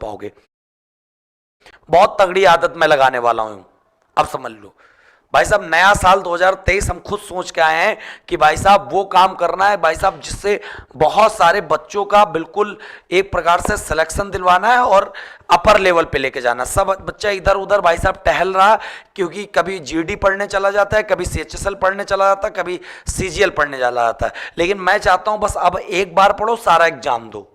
पाओगे। बहुत तगड़ी आदत मैं लगाने वाला हूं, अब समझ लो भाई साहब। नया साल 2023 हम खुद सोच के आए हैं कि भाई साहब वो काम करना है भाई साहब जिससे बहुत सारे बच्चों का बिल्कुल एक प्रकार से सिलेक्शन दिलवाना है और अपर लेवल पे लेके जाना। सब बच्चा इधर उधर भाई साहब टहल रहा, क्योंकि कभी जीडी पढ़ने चला जाता है, कभी सीएचएसएल पढ़ने चला जाता है, कभी सीजीएल पढ़ने चला जाता है। लेकिन मैं चाहता हूं बस अब एक बार पढ़ो, सारा एग्जाम दो,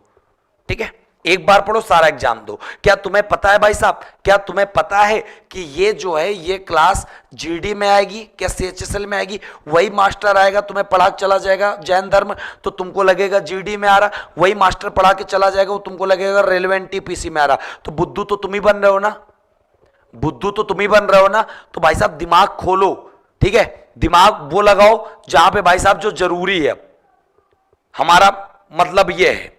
ठीक है, एक बार पढ़ो सारा एग्जाम दो। क्या तुम्हें पता है भाई साहब, क्या तुम्हें पता है कि ये जो है ये क्लास जीडी में आएगी, क्या सीएचएसएल में आएगी? वही मास्टर आएगा, तुम्हें पढ़ा के चला जाएगा जैन धर्म, तो तुमको लगेगा जीडी में आ रहा, वही मास्टर पढ़ा के चला जाएगा, वो तुमको लगेगा रेलवे एनटीपीसी में आ रहा। तो बुद्धू तो तुम ही बन रहे हो ना, बुद्धू तो तुम ही बन रहे हो ना। तो भाई साहब दिमाग खोलो, ठीक है, दिमाग वो लगाओ जहां पे भाई साहब जो जरूरी है। हमारा मतलब ये है,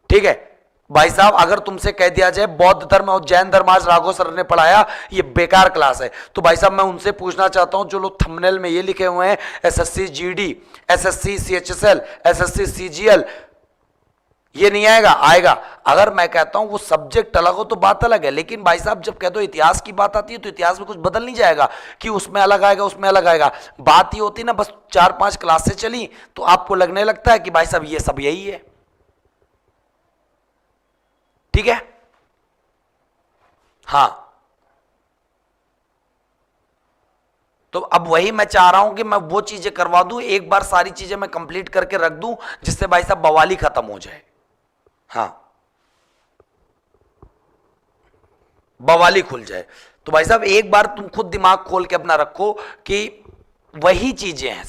ठीक है भाई साहब, अगर तुमसे कह दिया जाए बौद्ध धर्म और जैन धर्म आज राघव सर ने पढ़ाया, ये बेकार क्लास है, तो भाई साहब मैं उनसे पूछना चाहता हूं जो लोग थंबनेल में ये लिखे हुए हैं SSC GD, SSC CHSL, SSC CGL, ये नहीं आएगा, आएगा। अगर मैं कहता हूं वो सब्जेक्ट अलग हो तो बात अलग है, लेकिन भाई साहब जब कह दो इतिहास की बात आती है तो इतिहास में कुछ बदल नहीं जाएगा कि उसमें अलग आएगा उसमें अलग आएगा। बात ये होती ना, बस 4-5 क्लासें चली तो आपको लगने लगता है कि भाई साहब ये सब यही है, ठीक है। हां, तो अब वही मैं चाह रहा हूं कि मैं वो चीजें करवा दूं, एक बार सारी चीजें मैं कंप्लीट करके रख दूं जिससे भाई साहब बवाली खत्म हो जाए। हां, बवाली खुल जाए। तो भाई साहब एक बार तुम खुद दिमाग खोल के अपना रखो कि वही चीजें हैं,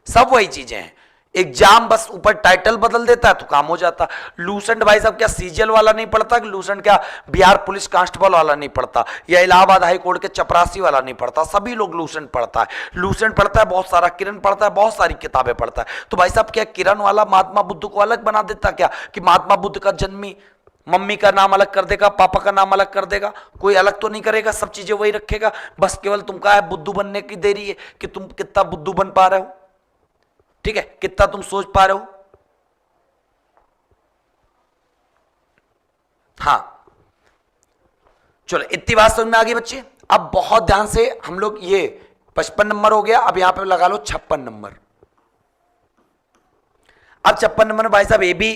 सब वही चीजें हैं। एग्जाम बस ऊपर टाइटल बदल देता है तो काम हो जाता। लूसेंट भाई साहब क्या सीजीएल वाला नहीं पढ़ता, कि लूसेंट क्या बिहार पुलिस कांस्टेबल वाला नहीं पढ़ता, या इलाहाबाद हाई कोर्ट के चपरासी वाला नहीं पढ़ता? सभी लोग लूसेंट पढ़ता है, लूसेंट पढ़ता है बहुत सारा, किरण पढ़ता है बहुत सारी किताबें पढ़ता है। तो भाई साहब क्या किरण वाला महात्मा बुद्ध को अलग बना देता क्या, कि महात्मा बुद्ध का जन्मी मम्मी का नाम अलग कर देगा, पापा का नाम अलग कर देगा? कोई अलग तो नहीं करेगा, सब चीजें वही रखेगा। बस केवल तुमका है बुद्धू बनने की देरी है कि तुम कितना बुद्धू बन पा रहे हो, ठीक है, कितना तुम सोच पा रहे हो। हां चलो इतनी बात समझ में आ गई बच्चे। अब बहुत ध्यान से हम लोग, ये 55 नंबर हो गया, अब यहां पे लगा लो 56 नंबर। अब 56 नंबर में भाई साहब ये भी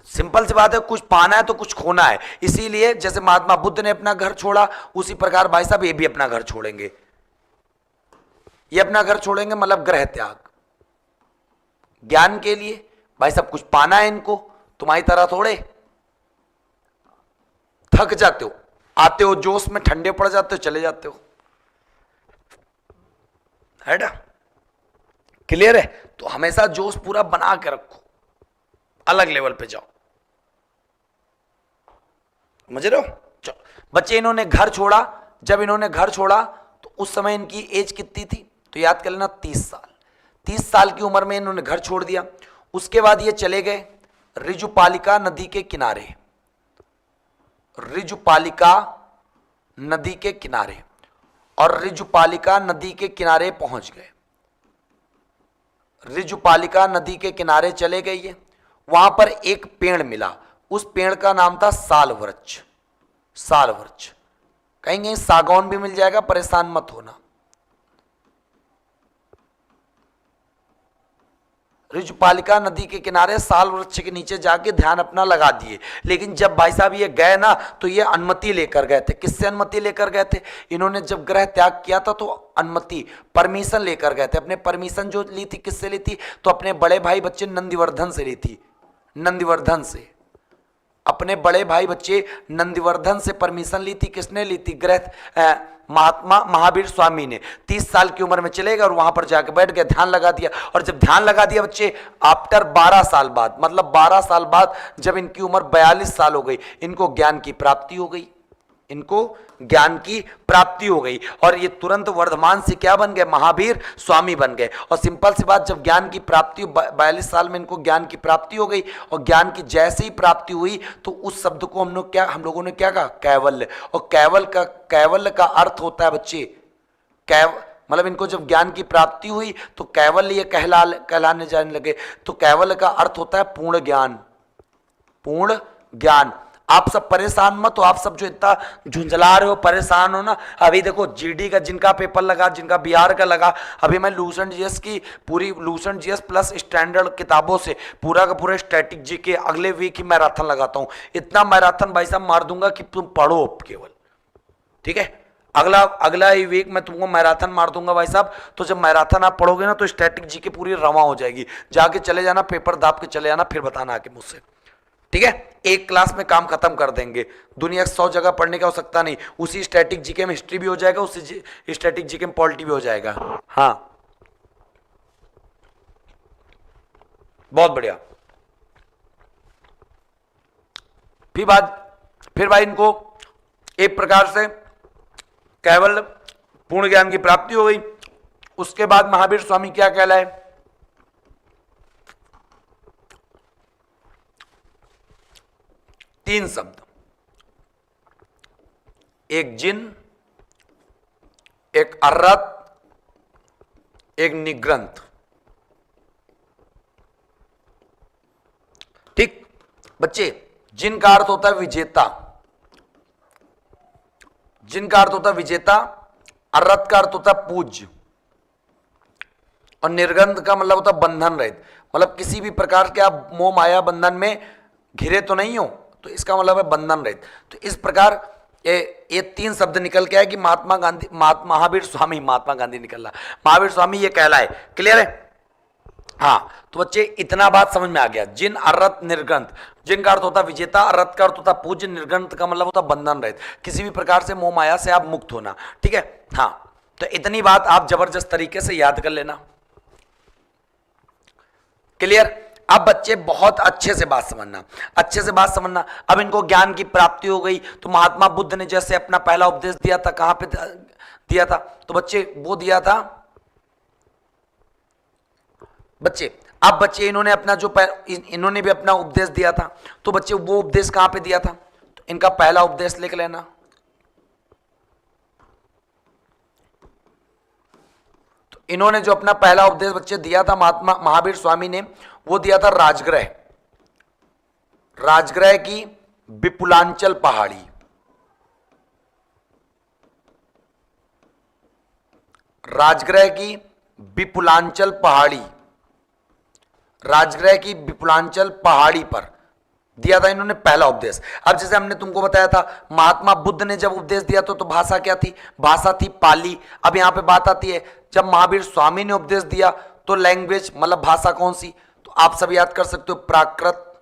सिंपल सी बात है, कुछ पाना है तो कुछ खोना है। इसीलिए जैसे महात्मा बुद्ध ने अपना घर छोड़ा, उसी प्रकार भाई साहब ये भी अपना घर छोड़ेंगे। ये अपना घर छोड़ेंगे मतलब ग्रह त्याग, ज्ञान के लिए। भाई साहब कुछ पाना है इनको, तुम्हारी तरह थोड़े थक जाते हो, आते हो जोश में, ठंडे पड़ जाते हो, चले जाते हो, है ना, क्लियर है? तो हमेशा जोश पूरा बना के रखो, अलग लेवल पे जाओ, समझ रहे हो? चलो बच्चे, इन्होंने घर छोड़ा, जब इन्होंने घर छोड़ा तो उस समय इनकी एज कितनी थी, तो याद कर लेना 30 साल। 30 साल की उम्र में इन्होंने घर छोड़ दिया। उसके बाद ये चले गए ऋजुपालिका नदी के किनारे, ऋजुपालिका नदी के किनारे, और ऋजुपालिका नदी के किनारे पहुंच गए। ऋजुपालिका नदी के किनारे चले गए ये, वहां पर एक पेड़ मिला, उस पेड़ का नाम था साल वृक्ष। साल वृक्ष, कहीं कहीं सागौन भी मिल जाएगा, परेशान मत होना। ऋजुपालिका नदी के किनारे साल वृक्ष के नीचे जाके ध्यान अपना लगा दिए। लेकिन जब भाई साहब ये गए ना, तो ये अनुमति लेकर गए थे। किससे अनुमति लेकर गए थे? इन्होंने जब ग्रह त्याग किया था तो अनुमति, परमिशन लेकर गए थे। अपने परमिशन जो ली थी, किससे ली थी? तो अपने बड़े भाई बच्चे नंदिवर्धन से ली थी, नंदिवर्धन से। अपने बड़े भाई बच्चे नंदिवर्धन से परमिशन ली थी। किसने ली थी? ग्रह महात्मा महावीर स्वामी ने। 30 साल की उम्र में चले गए और वहां पर जाकर बैठ गए, ध्यान लगा दिया। और जब ध्यान लगा दिया बच्चे, आफ्टर 12 साल बाद, मतलब 12 साल बाद जब इनकी उम्र 42 साल हो गई, इनको ज्ञान की प्राप्ति हो गई, इनको ज्ञान की प्राप्ति हो गई। और ये तुरंत वर्धमान से क्या बन गए? महावीर स्वामी बन गए। और सिंपल सी बात, जब ज्ञान की प्राप्ति, 42 साल में इनको ज्ञान की प्राप्ति हो गई, और ज्ञान की जैसे ही प्राप्ति हुई तो उस शब्द को हम लोगों ने क्या कहा? कैवल्य। और कैवल्य का अर्थ होता है बच्चे, मतलब इनको जब ज्ञान की प्राप्ति हुई तो कैवल्य ये कहलाने जाने लगे। तो कैवल्य का अर्थ होता है पूर्ण ज्ञान, पूर्ण ज्ञान। आप सब परेशान मत हो, आप सब जो इतना झुंझला रहे हो, परेशान हो ना, अभी देखो जीडी का जिनका पेपर लगा, जिनका बिहार का लगा, अभी मैं लूसेंट जीएस की पूरी लूसेंट जीएस प्लस स्टैंडर्ड किताबों से पूरा का पूरा स्टैटिक जी के अगले वीक ही मैराथन लगाता हूं। इतना मैराथन भाई साहब मार दूंगा कि तुम पढ़ो केवल, ठीक है। अगला ही वीक मैं तुमको मैराथन मार दूंगा भाई साहब। तो जब मैराथन आप पढ़ोगे ना तो स्टैटिक जी की पूरी रवा हो जाएगी, जाके चले जाना, पेपर दाब के चले जाना, फिर बताना आके मुझसे, ठीक है। एक क्लास में काम खत्म कर देंगे, दुनिया 100 जगह पढ़ने का हो सकता नहीं, उसी स्टैटिक जीके में हिस्ट्री भी हो जाएगा, उसी स्टैटिक जीके में पॉलिटी भी हो जाएगा। हाँ बहुत बढ़िया। फिर भाई इनको एक प्रकार से केवल पूर्ण ज्ञान की प्राप्ति हो गई। उसके बाद महावीर स्वामी क्या कहलाए? तीन शब्द, एक जिन, एक अर्रत, एक निग्रंथ, ठीक बच्चे। जिन का अर्थ होता है विजेता, जिन का अर्थ होता है विजेता, अर्रत का अर्थ होता है पूज्य, और निर्गंध का मतलब होता है बंधन रहित, मतलब किसी भी प्रकार के आप मोह माया बंधन में घिरे तो नहीं हो, तो इसका मतलब है बंधन रहित। तो इस प्रकार ये तीन शब्द निकल के आए कि महात्मा महावीर स्वामी निकल रहा, महावीर स्वामी ये कहलाए। क्लियर है? हाँ तो बच्चे इतना बात समझ में आ गया। जिन, अर्रत, निर्गंथ। जिन का अर्थ होता विजेता, अर्रत का अर्थ होता पूज्य, निर्गंथ का मतलब होता बंधन रहित, किसी भी प्रकार से मोह माया से आप मुक्त होना, ठीक है। हाँ तो इतनी बात आप जबरदस्त तरीके से याद कर लेना। क्लियर? अब बच्चे बहुत अच्छे से बात समझना, अच्छे से बात समझना। अब इनको ज्ञान की प्राप्ति हो गई, तो महात्मा बुद्ध ने जैसे अपना पहला उपदेश दिया था, कहां पे दिया था? तो बच्चे वो दिया था बच्चे, अब बच्चे इन्होंने अपना जो इन्होंने भी अपना उपदेश दिया था, तो बच्चे वो उपदेश कहां पे दिया था? तो इनका पहला उपदेश लिख लेना। तो इन्होंने जो अपना पहला उपदेश बच्चे दिया था महात्मा महावीर स्वामी ने, वो दिया था राजगृह, राजगृह की विपुलांचल पहाड़ी, राजगृह की विपुलांचल पहाड़ी, राजगृह की विपुलांचल पहाड़ी पर दिया था इन्होंने पहला उपदेश। अब जैसे हमने तुमको बताया था महात्मा बुद्ध ने जब उपदेश दिया तो भाषा क्या थी? भाषा थी पाली। अब यहां पे बात आती है जब महावीर स्वामी ने उपदेश दिया तो लैंग्वेज मतलब भाषा कौन सी? तो आप सब याद कर सकते हो प्राकृत,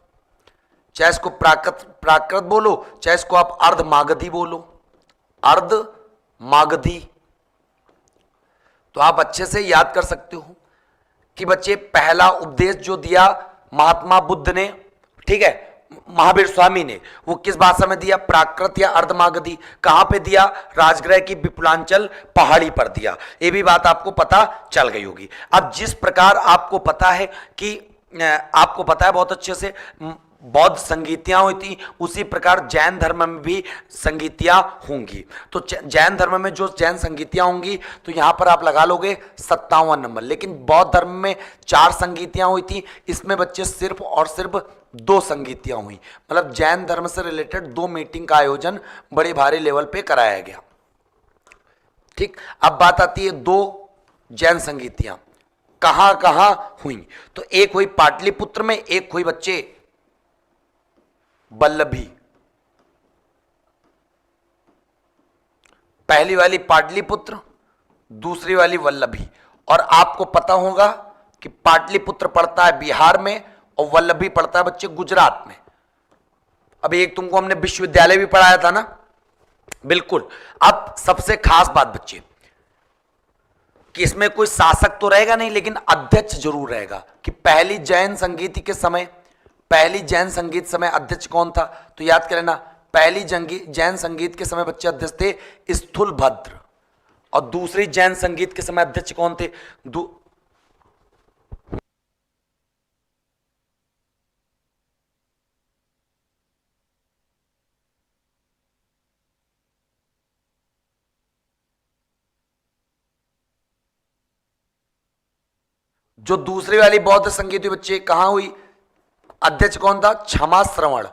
चाहे इसको प्राकृत बोलो, चाहे इसको आप अर्ध मागधी बोलो, अर्ध मागधी। तो आप अच्छे से याद कर सकते हो कि बच्चे पहला उपदेश जो दिया महात्मा बुद्ध ने, ठीक है, महावीर स्वामी ने, वो किस भाषा में दिया? प्राकृत या अर्धमागधी। कहां पे दिया? राजगृह की विपुलांचल पहाड़ी पर दिया। ये भी बात आपको पता चल गई होगी। अब जिस प्रकार आपको पता है कि आपको पता है बहुत अच्छे से बौद्ध संगीतियां हुई थी, उसी प्रकार जैन धर्म में भी संगीतियां होंगी। तो जैन धर्म में जो जैन संगीतियां होंगी तो यहां पर आप लगा लोगे 57 नंबर। लेकिन बौद्ध धर्म में 4 संगीतियां हुई थी, इसमें बच्चे सिर्फ और सिर्फ 2 संगीतियां हुई। मतलब जैन धर्म से रिलेटेड 2 मीटिंग का आयोजन बड़े भारी लेवल पे कराया गया। ठीक, अब बात आती है 2 जैन संगीतियां कहां कहां हुई। तो एक हुई पाटलिपुत्र में, एक हुई बच्चे वल्लभी। पहली वाली पाटलिपुत्र, दूसरी वाली वल्लभी। और आपको पता होगा कि पाटलिपुत्र पड़ता है बिहार में और वल्लभी पड़ता है बच्चे गुजरात में। अभी एक तुमको हमने विश्वविद्यालय भी पढ़ाया था ना, बिल्कुल। अब सबसे खास बात बच्चे कि इसमें कोई शासक तो रहेगा नहीं, लेकिन अध्यक्ष जरूर रहेगा। कि पहली जैन संगीति के समय, पहली जैन संगीत समय अध्यक्ष कौन था? तो याद कर लेना, पहली जैन संगीत के समय बच्चे अध्यक्ष थे स्थूलभद्र, और दूसरी जैन संगीत के समय अध्यक्ष कौन थे? जो दूसरी वाली बौद्ध संगीत हुई बच्चे कहां हुई? अध्यक्ष कौन था? क्षमा श्रवण।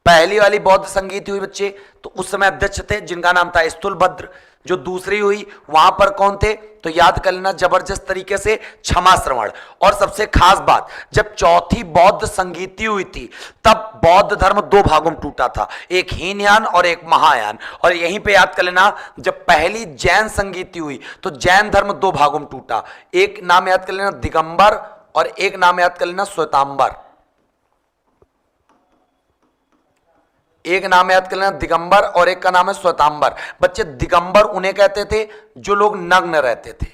पहली वाली बौद्ध संगीति हुई बच्चे, तो उस समय अध्यक्ष थे जिनका नाम था स्थूलभद्र। जो दूसरी हुई वहां पर कौन थे, तो याद कर लेना जबरदस्त तरीके से, क्षमा श्रवण। और सबसे खास बात, जब चौथी बौद्ध संगीति हुई थी तब बौद्ध धर्म दो भागों में टूटा था, एक हीनयान और एक महायान। और यहीं पे याद कर लेना, जब पहली जैन संगीति हुई तो जैन धर्म दो भागों में टूटा, एक नाम याद कर लेना दिगंबर और एक नाम याद कर लेना श्वेतांबर। एक नाम याद कर लेना दिगंबर और एक का नाम है श्वेतांबर। बच्चे दिगंबर उन्हें कहते थे जो लोग नग्न रहते थे,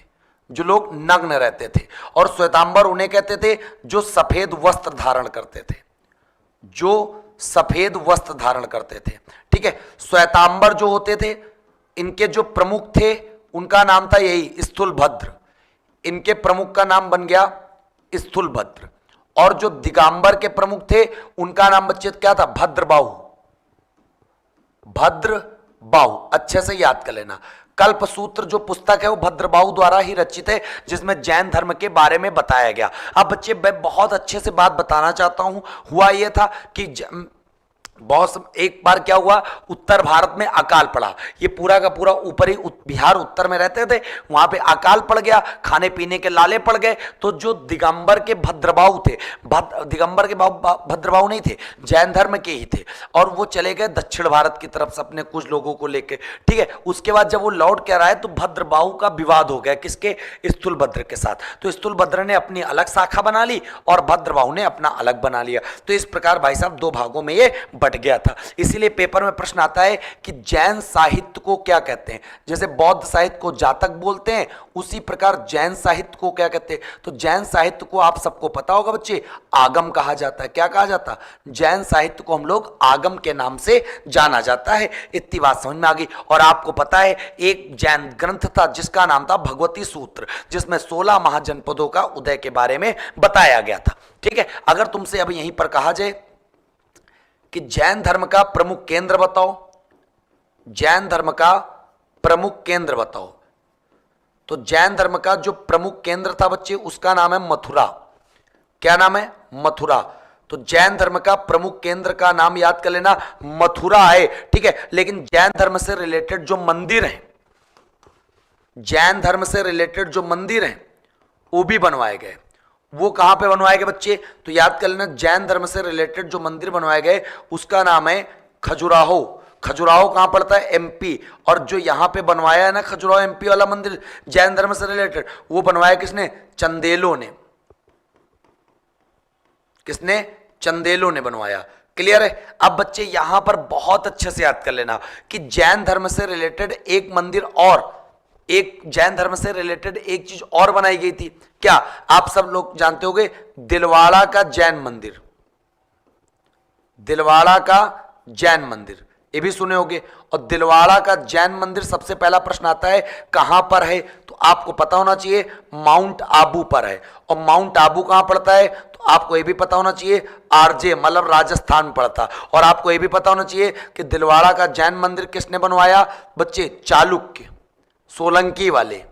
जो लोग नग्न रहते थे, और श्वेतांबर उन्हें कहते थे जो सफेद वस्त्र धारण करते थे, जो सफेद वस्त्र धारण करते थे। ठीक है, श्वेतांबर जो होते थे इनके जो प्रमुख थे उनका नाम था यही स्थूलभद्र, इनके प्रमुख का नाम बन गया स्थूलभद्र। और जो दिगंबर के प्रमुख थे उनका नाम बच्चे क्या था, भद्रबाहु, भद्रबाहु। अच्छे से याद कर लेना। कल्पसूत्र जो पुस्तक है वो भद्रबाहु द्वारा ही रचित है, जिसमें जैन धर्म के बारे में बताया गया। अब बच्चे मैं बहुत अच्छे से बात बताना चाहता हूं। हुआ यह था कि बहुत एक बार क्या हुआ, उत्तर भारत में अकाल पड़ा। ये पूरा का पूरा ऊपरी बिहार उत्तर में रहते थे, वहां पे अकाल पड़ गया, खाने पीने के लाले पड़ गए। तो जो दिगंबर के भद्रबाहु थे, दिगंबर के भद्रबाहु नहीं थे, जैन धर्म के ही थे, और वो चले गए दक्षिण भारत की तरफ से अपने कुछ लोगों को लेके। ठीक है, उसके बाद जब वो लौट कर आए तो भद्रबाहु का विवाद हो गया, किसके, स्थूलभद्र के साथ। तो स्थूलभद्र ने अपनी अलग शाखा बना ली और भद्रबाहु ने अपना अलग बना लिया। तो इस प्रकार भाई साहब दो भागों में ये गया था। इसीलिए पेपर में प्रश्न आता है कि जैन साहित्य को क्या कहते हैं। जैसे बौद्ध साहित्य को जातक बोलते हैं, उसी प्रकार जैन साहित्य को क्या कहते हैं। तो जैन साहित्य को आप सबको पता होगा बच्चे, आगम कहा जाता है। क्या कहा जाता है, जैन साहित्य को हम लोग आगम के नाम से जाना जाता है। इतनी बात समझ में आ गई। और आपको पता है एक जैन ग्रंथ था जिसका नाम था भगवती सूत्र, जिसमें 16 महाजनपदों का उदय के बारे में बताया गया था। ठीक है, अगर तुमसे अब यहीं पर कहा जाए कि जैन धर्म का प्रमुख केंद्र बताओ, जैन धर्म का प्रमुख केंद्र बताओ, तो जैन धर्म का जो प्रमुख केंद्र था बच्चे उसका नाम है मथुरा। क्या नाम है, मथुरा। तो जैन धर्म का प्रमुख केंद्र का नाम याद कर लेना, मथुरा है। ठीक है, लेकिन जैन धर्म से रिलेटेड जो मंदिर हैं, जैन धर्म से रिलेटेड जो मंदिर हैं वो भी बनवाए गए। वो कहां पे बनवाए गए बच्चे, तो याद कर लेना, जैन धर्म से रिलेटेड जो मंदिर बनवाए गए उसका नाम है खजुराहो। खजुराहो कहां पड़ता है, एमपी। और जो यहां पे बनवाया है ना खजुराहो एमपी वाला मंदिर जैन धर्म से रिलेटेड, वो बनवाया किसने, चंदेलों ने। किसने, चंदेलों ने बनवाया। क्लियर है। अब बच्चे यहां पर बहुत अच्छे से याद कर लेना कि जैन धर्म से रिलेटेड एक मंदिर और, एक जैन धर्म से रिलेटेड एक चीज और बनाई गई थी। क्या आप सब लोग जानते होंगे, दिलवाड़ा का जैन मंदिर, दिलवाड़ा का जैन मंदिर, ये भी सुने होंगे। और दिलवाड़ा का जैन मंदिर सबसे पहला प्रश्न आता है कहां पर है, तो आपको पता होना चाहिए माउंट आबू पर है। और माउंट आबू कहां पड़ता है, तो आपको यह भी पता होना चाहिए आरजे मतलब राजस्थान में पड़ता। और आपको यह भी पता होना चाहिए कि दिलवाड़ा का जैन मंदिर किसने बनवाया बच्चे, चालुक्य, सोलंकी वाले,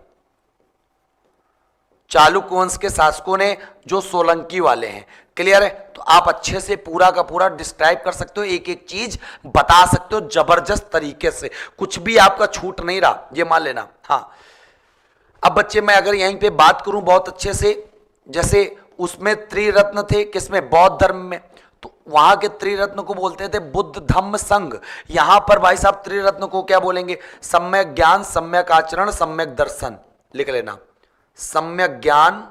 चालुक्य वंश के शासकों ने, जो सोलंकी वाले हैं। क्लियर है। तो आप अच्छे से पूरा का पूरा डिस्क्राइब कर सकते हो, एक एक चीज बता सकते हो जबरदस्त तरीके से, कुछ भी आपका छूट नहीं रहा, ये मान लेना। हाँ, अब बच्चे मैं अगर यहीं पे बात करूं बहुत अच्छे से, जैसे उसमें त्रिरत्न थे किसमें, बौद्ध धर्म में, तो वहां के त्रिरत्न को बोलते थे बुद्ध धम्म संघ। यहां पर भाई साहब त्रिरत्न को क्या बोलेंगे, सम्यक ज्ञान, सम्यक आचरण, सम्यक दर्शन। लिख लेना, सम्यक ज्ञान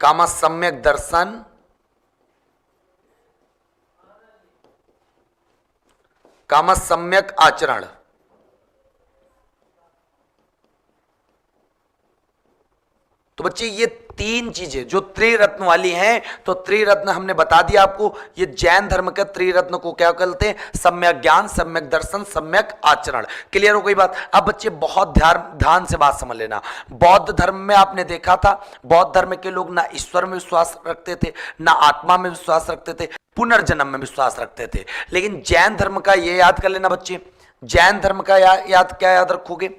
कामा सम्यक दर्शन कामा सम्यक आचरण। तो बच्चे ये तीन चीजें जो त्रिरत्न वाली हैं, तो त्रिरत्न हमने बता दिया आपको। ये जैन धर्म के त्रिरत्न को क्या कहते हैं, सम्यक ज्ञान, सम्यक दर्शन, सम्यक आचरण। क्लियर हो गई बात। अब बच्चे बहुत ध्यान से बात समझ लेना। बौद्ध धर्म में आपने देखा था, बौद्ध धर्म के लोग ना ईश्वर में विश्वास रखते थे, ना आत्मा में विश्वास रखते थे, पुनर्जन्म में विश्वास रखते थे। लेकिन जैन धर्म का ये याद कर लेना बच्चे, जैन धर्म का क्या याद रखोगे,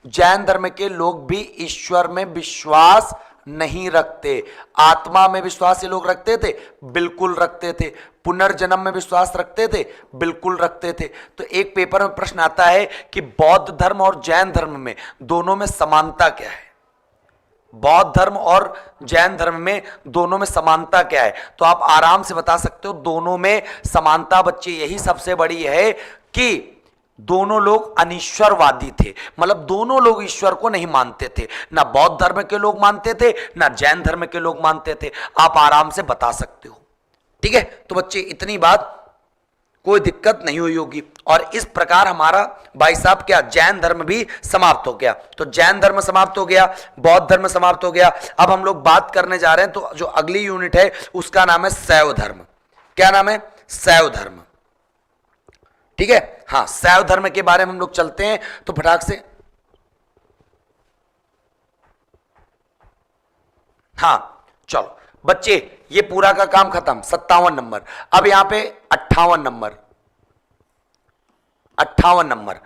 जैन धर्म के लोग भी ईश्वर में विश्वास नहीं रखते। आत्मा में विश्वास ये लोग रखते थे, बिल्कुल रखते थे। पुनर्जन्म में विश्वास रखते थे? बिल्कुल रखते थे। तो एक पेपर में प्रश्न आता है कि बौद्ध धर्म और जैन धर्म में दोनों में समानता क्या है? बौद्ध धर्म और जैन धर्म में दोनों में समानता क्या है? तो आप आराम से बता सकते हो दोनों में समानता बच्चे यही सबसे बड़ी है कि दोनों लोग अनिश्वरवादी थे, मतलब दोनों लोग ईश्वर को नहीं मानते थे। ना बौद्ध धर्म के लोग मानते थे, ना जैन धर्म के लोग मानते थे। आप आराम से बता सकते हो, ठीक है। तो बच्चे इतनी बात कोई दिक्कत नहीं हुई होगी। और इस प्रकार हमारा भाई साहब क्या जैन धर्म भी समाप्त हो गया। तो जैन धर्म समाप्त हो गया, बौद्ध धर्म समाप्त हो गया। अब हम लोग बात करने जा रहे हैं, तो जो अगली यूनिट है उसका नाम है शैव धर्म। क्या नाम है? शैव धर्म, ठीक है। हाँ, शैव धर्म के बारे में हम लोग चलते हैं तो फटाक से। हाँ चलो बच्चे, ये पूरा का काम खत्म। 57 नंबर। अब यहां पे 58 नंबर, 58 नंबर,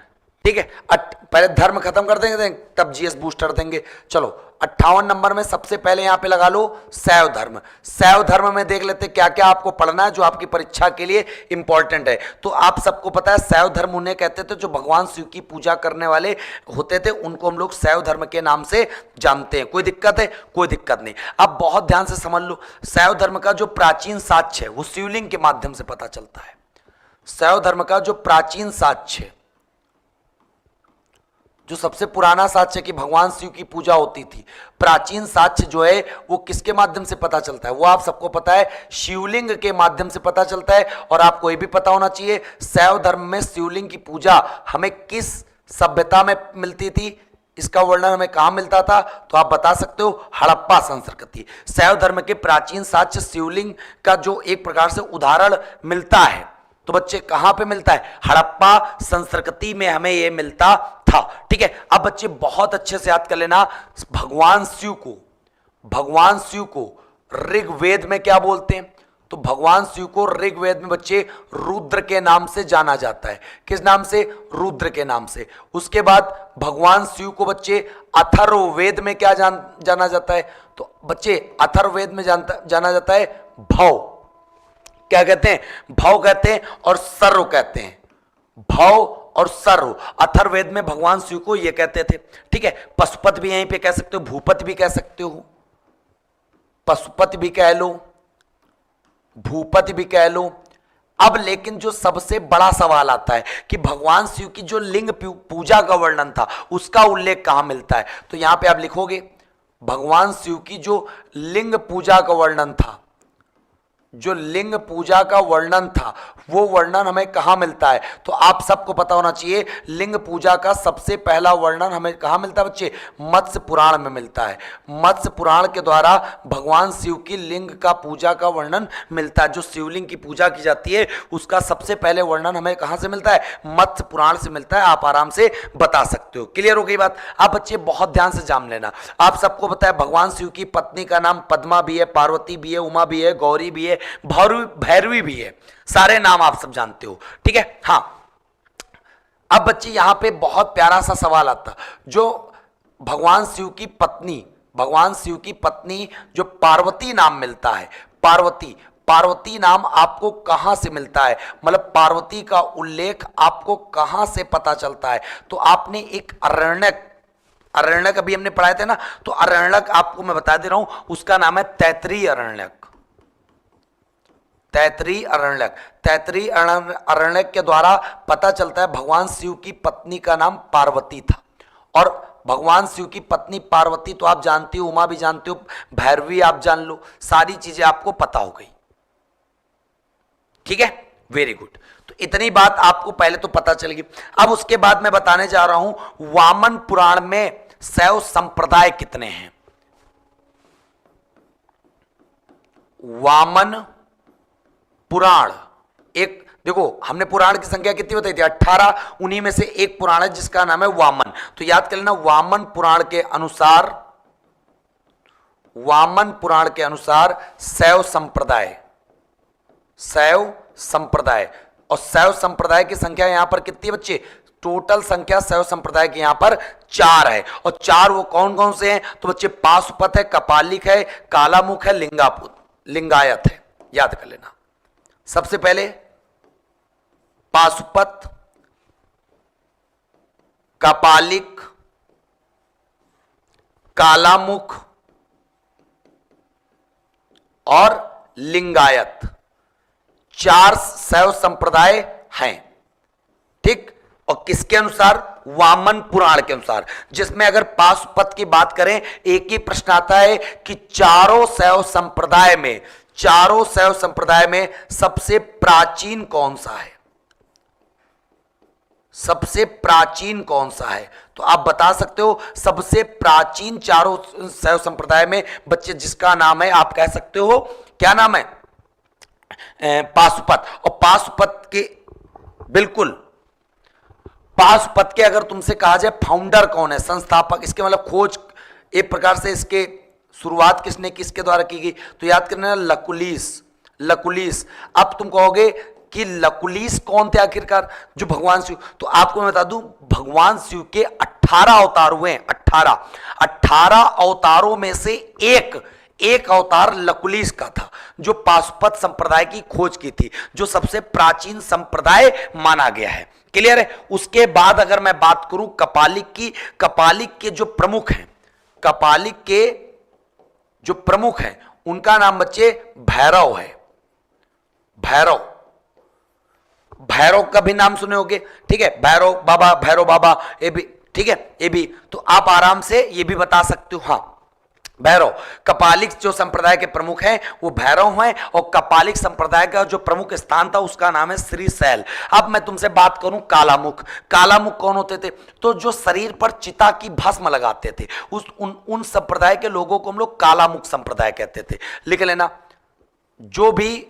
ठीक है। पहले धर्म खत्म कर देंगे तब जीएस बूस्टर देंगे। चलो 58 नंबर में सबसे पहले यहां पे लगा लो शैव धर्म। शैव धर्म में देख लेते क्या क्या आपको पढ़ना है जो आपकी परीक्षा के लिए इंपॉर्टेंट है। तो आप सबको पता है शैव धर्म उन्हें कहते थे जो भगवान शिव की पूजा करने वाले होते थे, उनको हम लोग शैव धर्म के नाम से जानते हैं। कोई दिक्कत है? कोई दिक्कत नहीं। अब बहुत ध्यान से समझ लो, शैव धर्म का जो प्राचीन साक्ष्य है वो शिवलिंग के माध्यम से पता चलता है। शैव धर्म का जो प्राचीन साक्ष्य, जो सबसे पुराना साक्ष्य कि भगवान शिव की पूजा होती थी, प्राचीन साक्ष्य जो है वो किसके माध्यम से पता चलता है? वो आप सबको पता है, शिवलिंग के माध्यम से पता चलता है। और आपको ये भी पता होना चाहिए शैव धर्म में शिवलिंग की पूजा हमें किस सभ्यता में मिलती थी, इसका वर्णन हमें कहां मिलता था? तो आप बता सकते हो हड़प्पा संस्कृति। शैव धर्म के प्राचीन साक्ष्य शिवलिंग का जो एक प्रकार से उदाहरण मिलता है, तो बच्चे कहां पे मिलता है? हड़प्पा संस्कृति में हमें यह मिलता था, ठीक है। अब बच्चे बहुत अच्छे से याद कर लेना, भगवान शिव को ऋग्वेद में क्या बोलते हैं? तो भगवान शिव को ऋग्वेद में बच्चे रुद्र के नाम से जाना जाता है। किस नाम से? रुद्र के नाम से। उसके बाद भगवान शिव को बच्चे अथर्ववेद में क्या जाना जाता है? तो बच्चे अथर्ववेद में जाना जाता है भव। क्या कहते हैं? भव कहते हैं और सर्व कहते हैं। भव और सर्व अथर्ववेद में भगवान शिव को ये कहते थे, ठीक है। पशुपति भी यहीं पे कह सकते हो, भूपति भी कह सकते हो, पशुपति भी कह लो, भूपति भी कह लो। अब लेकिन जो सबसे बड़ा सवाल आता है कि भगवान शिव की जो लिंग पूजा का वर्णन था उसका उल्लेख कहां मिलता है? तो यहां पे आप लिखोगे भगवान शिव की जो लिंग पूजा का वर्णन था, जो लिंग पूजा का वर्णन था वो वर्णन हमें कहां मिलता है? तो आप सबको पता होना चाहिए लिंग पूजा का सबसे पहला वर्णन हमें कहां मिलता है बच्चे? मत्स्य पुराण में मिलता है। मत्स्य पुराण के द्वारा भगवान शिव की लिंग का पूजा का वर्णन मिलता है। जो शिवलिंग की पूजा की जाती है उसका सबसे पहले वर्णन हमें कहां से मिलता है? मत्स्य पुराण से मिलता है। आप आराम से बता सकते हो। क्लियर हो गई बात? आप बच्चे बहुत ध्यान से जान लेना। आप सबको पता है भगवान शिव की पत्नी का नाम पद्मा भी है, पार्वती भी है, उमा भी है, गौरी भी है, भैरवी भी है। सारे नाम आप सब जानते हो, ठीक है। हाँ, अब बच्चे यहां पे बहुत प्यारा सा सवाल आता, जो भगवान शिव की पत्नी जो पार्वती नाम मिलता है, पार्वती नाम आपको कहां से मिलता है? मतलब पार्वती का उल्लेख आपको कहां से पता चलता है? तो आपने एक अरण्यक अभी हमने पढ़ाए थे ना, तो अरण्यक आपको मैं बता दे रहा हूं, उसका नाम है तैतरीय अरण्यक। तैतरीय अरण्यक के द्वारा पता चलता है भगवान शिव की पत्नी का नाम पार्वती था। और भगवान शिव की पत्नी पार्वती तो आप जानती हो, उमा भी जानते हो, भैरवी आप जान लो, सारी चीजें आपको पता हो गई, ठीक है। Very good. तो इतनी बात आपको पहले तो पता चलेगी। अब उसके बाद मैं बताने जा रहा हूं वामन पुराण में शैव संप्रदाय कितने हैं। वामन पुराण, एक देखो हमने पुराण की संख्या कितनी बताई थी? 18। उन्हीं में से एक पुराण है जिसका नाम है वामन। तो याद कर लेना, वामन पुराण के अनुसार शैव संप्रदाय और शैव संप्रदाय की संख्या यहां पर कितनी है बच्चे? टोटल संख्या शैव संप्रदाय की यहां पर 4 है। और 4 वो कौन कौन से हैं? तो बच्चे पाशुपत है, कपालिक है, कालामुख है, लिंगायत है। याद कर लेना, सबसे पहले पाशुपत, कपालिक, कालामुख और लिंगायत, 4 शैव संप्रदाय हैं। ठीक, और किसके अनुसार? वामन पुराण के अनुसार, जिसमें अगर पाशुपत की बात करें, एक ही प्रश्न आता है कि चारों शैव संप्रदाय में सबसे प्राचीन कौन सा है? सबसे प्राचीन कौन सा है? तो आप बता सकते हो सबसे प्राचीन चारों शैव संप्रदाय में बच्चे जिसका नाम है, आप कह सकते हो क्या नाम है? पाशुपत। और पाशुपत के, बिल्कुल, पाशुपत के अगर तुमसे कहा जाए फाउंडर कौन है, संस्थापक, इसके मतलब खोज एक प्रकार से इसके शुरुआत किसने, किसके द्वारा की गई, तो याद करना लकुलिस। अब तुम कहोगे कि लकुलिस कौन थे आखिरकार? जो भगवान शिव, तो आपको मैं बता दूं भगवान शिव के 18 अवतार हुए हैं। 18 अवतारों में से एक अवतार लकुलिस का था, जो पाशुपत संप्रदाय की खोज की थी, जो सबसे प्राचीन संप्रदाय माना गया है। क्लियर है? उसके बाद अगर मैं बात करूं कपालिक की, कपालिक के जो प्रमुख हैं, उनका नाम बच्चे भैरव है। भैरव का भी नाम सुने होंगे, ठीक है, भैरव बाबा, ये भी ठीक है, ये भी तो आप आराम से ये भी बता सकते हो। हाँ, भैरव, कपालिक जो संप्रदाय के प्रमुख हैं वो भैरव हैं, और कपालिक संप्रदाय का जो प्रमुख स्थान था उसका नाम है श्रीशैल। अब मैं तुमसे बात करूं कालामुख कौन होते थे? तो जो शरीर पर चिता की भस्म लगाते थे, उन संप्रदाय के लोगों को हम लोग कालामुख संप्रदाय कहते थे। लिख लेना, जो भी